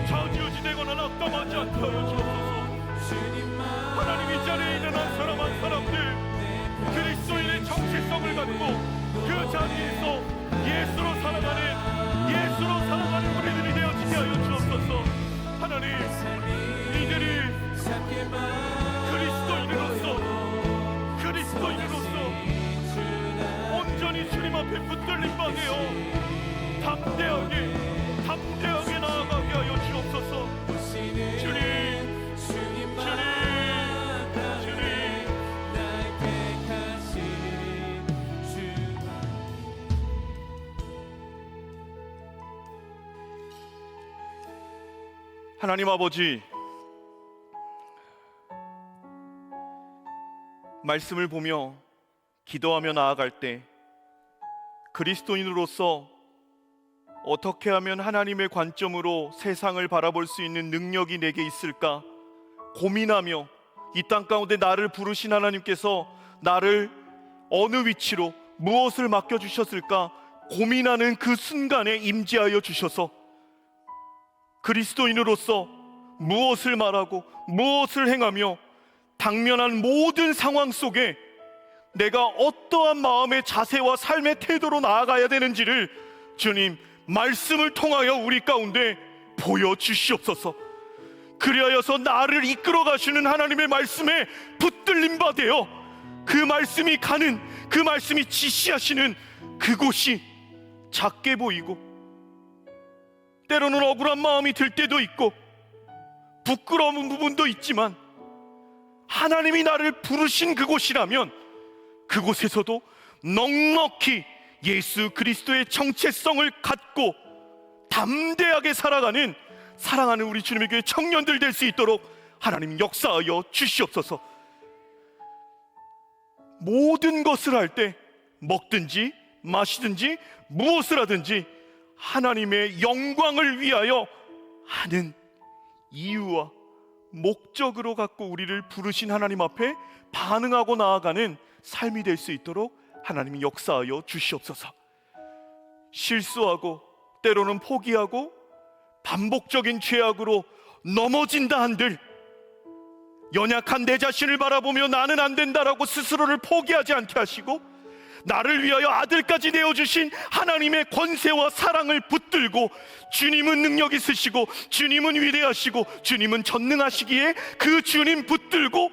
좌지우지되거나 낙담하지 않게 하여 주옵소서. 하나님, 이 자리에 있는 한 사람 한 사람들 그리스도인의 정체성을 갖고 그 자리에서 예수로 살아가는 우리들이 되어지게 하여 주옵소서. 하나님, 이들이 그리스도인으로서 온전히 주님 앞에 붙들림 받으여 담대하게 나아가게 하여 주옵소서. 주님, 하나님 아버지, 말씀을 보며 기도하며 나아갈 때 그리스도인으로서 어떻게 하면 하나님의 관점으로 세상을 바라볼 수 있는 능력이 내게 있을까 고민하며, 이 땅 가운데 나를 부르신 하나님께서 나를 어느 위치로 무엇을 맡겨주셨을까 고민하는 그 순간에 임재하여 주셔서 그리스도인으로서 무엇을 말하고 무엇을 행하며 당면한 모든 상황 속에 내가 어떠한 마음의 자세와 삶의 태도로 나아가야 되는지를 주님, 말씀을 통하여 우리 가운데 보여주시옵소서. 그리하여서 나를 이끌어 가시는 하나님의 말씀에 붙들림 받으여 그 말씀이 가는, 그 말씀이 지시하시는 그곳이 작게 보이고 때로는 억울한 마음이 들 때도 있고 부끄러운 부분도 있지만 하나님이 나를 부르신 그곳이라면 그곳에서도 넉넉히 예수 그리스도의 정체성을 갖고 담대하게 살아가는 사랑하는 우리 주님의 교회 청년들 될 수 있도록 하나님 역사하여 주시옵소서. 모든 것을 할 때 먹든지 마시든지 무엇을 하든지 하나님의 영광을 위하여 하는 이유와 목적으로 갖고 우리를 부르신 하나님 앞에 반응하고 나아가는 삶이 될 수 있도록 하나님이 역사하여 주시옵소서. 실수하고 때로는 포기하고 반복적인 죄악으로 넘어진다 한들 연약한 내 자신을 바라보며 나는 안 된다라고 스스로를 포기하지 않게 하시고 나를 위하여 아들까지 내어주신 하나님의 권세와 사랑을 붙들고 주님은 능력 있으시고 주님은 위대하시고 주님은 전능하시기에 그 주님 붙들고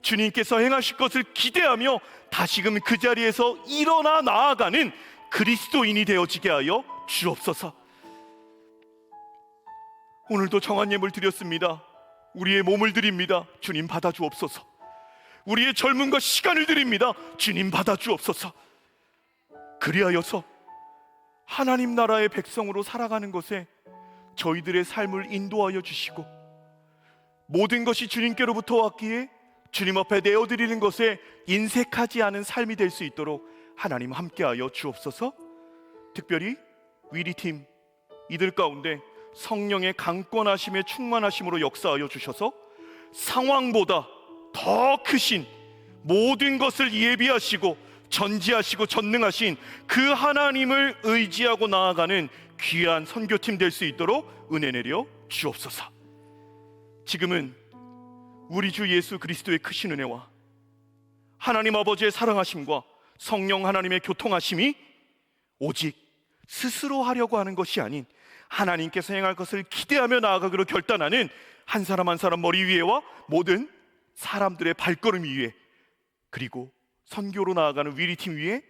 주님께서 행하실 것을 기대하며 다시금 그 자리에서 일어나 나아가는 그리스도인이 되어지게 하여 주옵소서. 오늘도 정한 예물 드렸습니다. 우리의 몸을 드립니다. 주님 받아 주옵소서. 우리의 젊음과 시간을 드립니다. 주님 받아 주옵소서. 그리하여서 하나님 나라의 백성으로 살아가는 것에 저희들의 삶을 인도하여 주시고 모든 것이 주님께로부터 왔기에 주님 앞에 내어드리는 것에 인색하지 않은 삶이 될 수 있도록 하나님 함께하여 주옵소서. 특별히 위리팀 이들 가운데 성령의 강권하심에 충만하심으로 역사하여 주셔서 상황보다 더 크신 모든 것을 예비하시고 전지하시고 전능하신 그 하나님을 의지하고 나아가는 귀한 선교팀 될 수 있도록 은혜 내려 주옵소서. 지금은 우리 주 예수 그리스도의 크신 은혜와 하나님 아버지의 사랑하심과 성령 하나님의 교통하심이 오직 스스로 하려고 하는 것이 아닌 하나님께서 행할 것을 기대하며 나아가기로 결단하는 한 사람 한 사람 머리 위에와 모든 사람들의 발걸음 위에, 그리고 선교로 나아가는 위리팀 위에,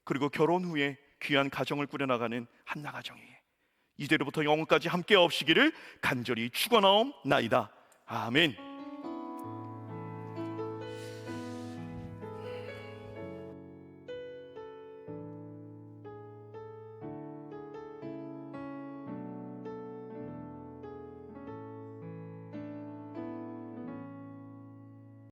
그리고 결혼 후에 귀한 가정을 꾸려나가는 한나 가정 위에 이제로부터 영원까지 함께 없시기를 간절히 축원하옵나이다. 아멘.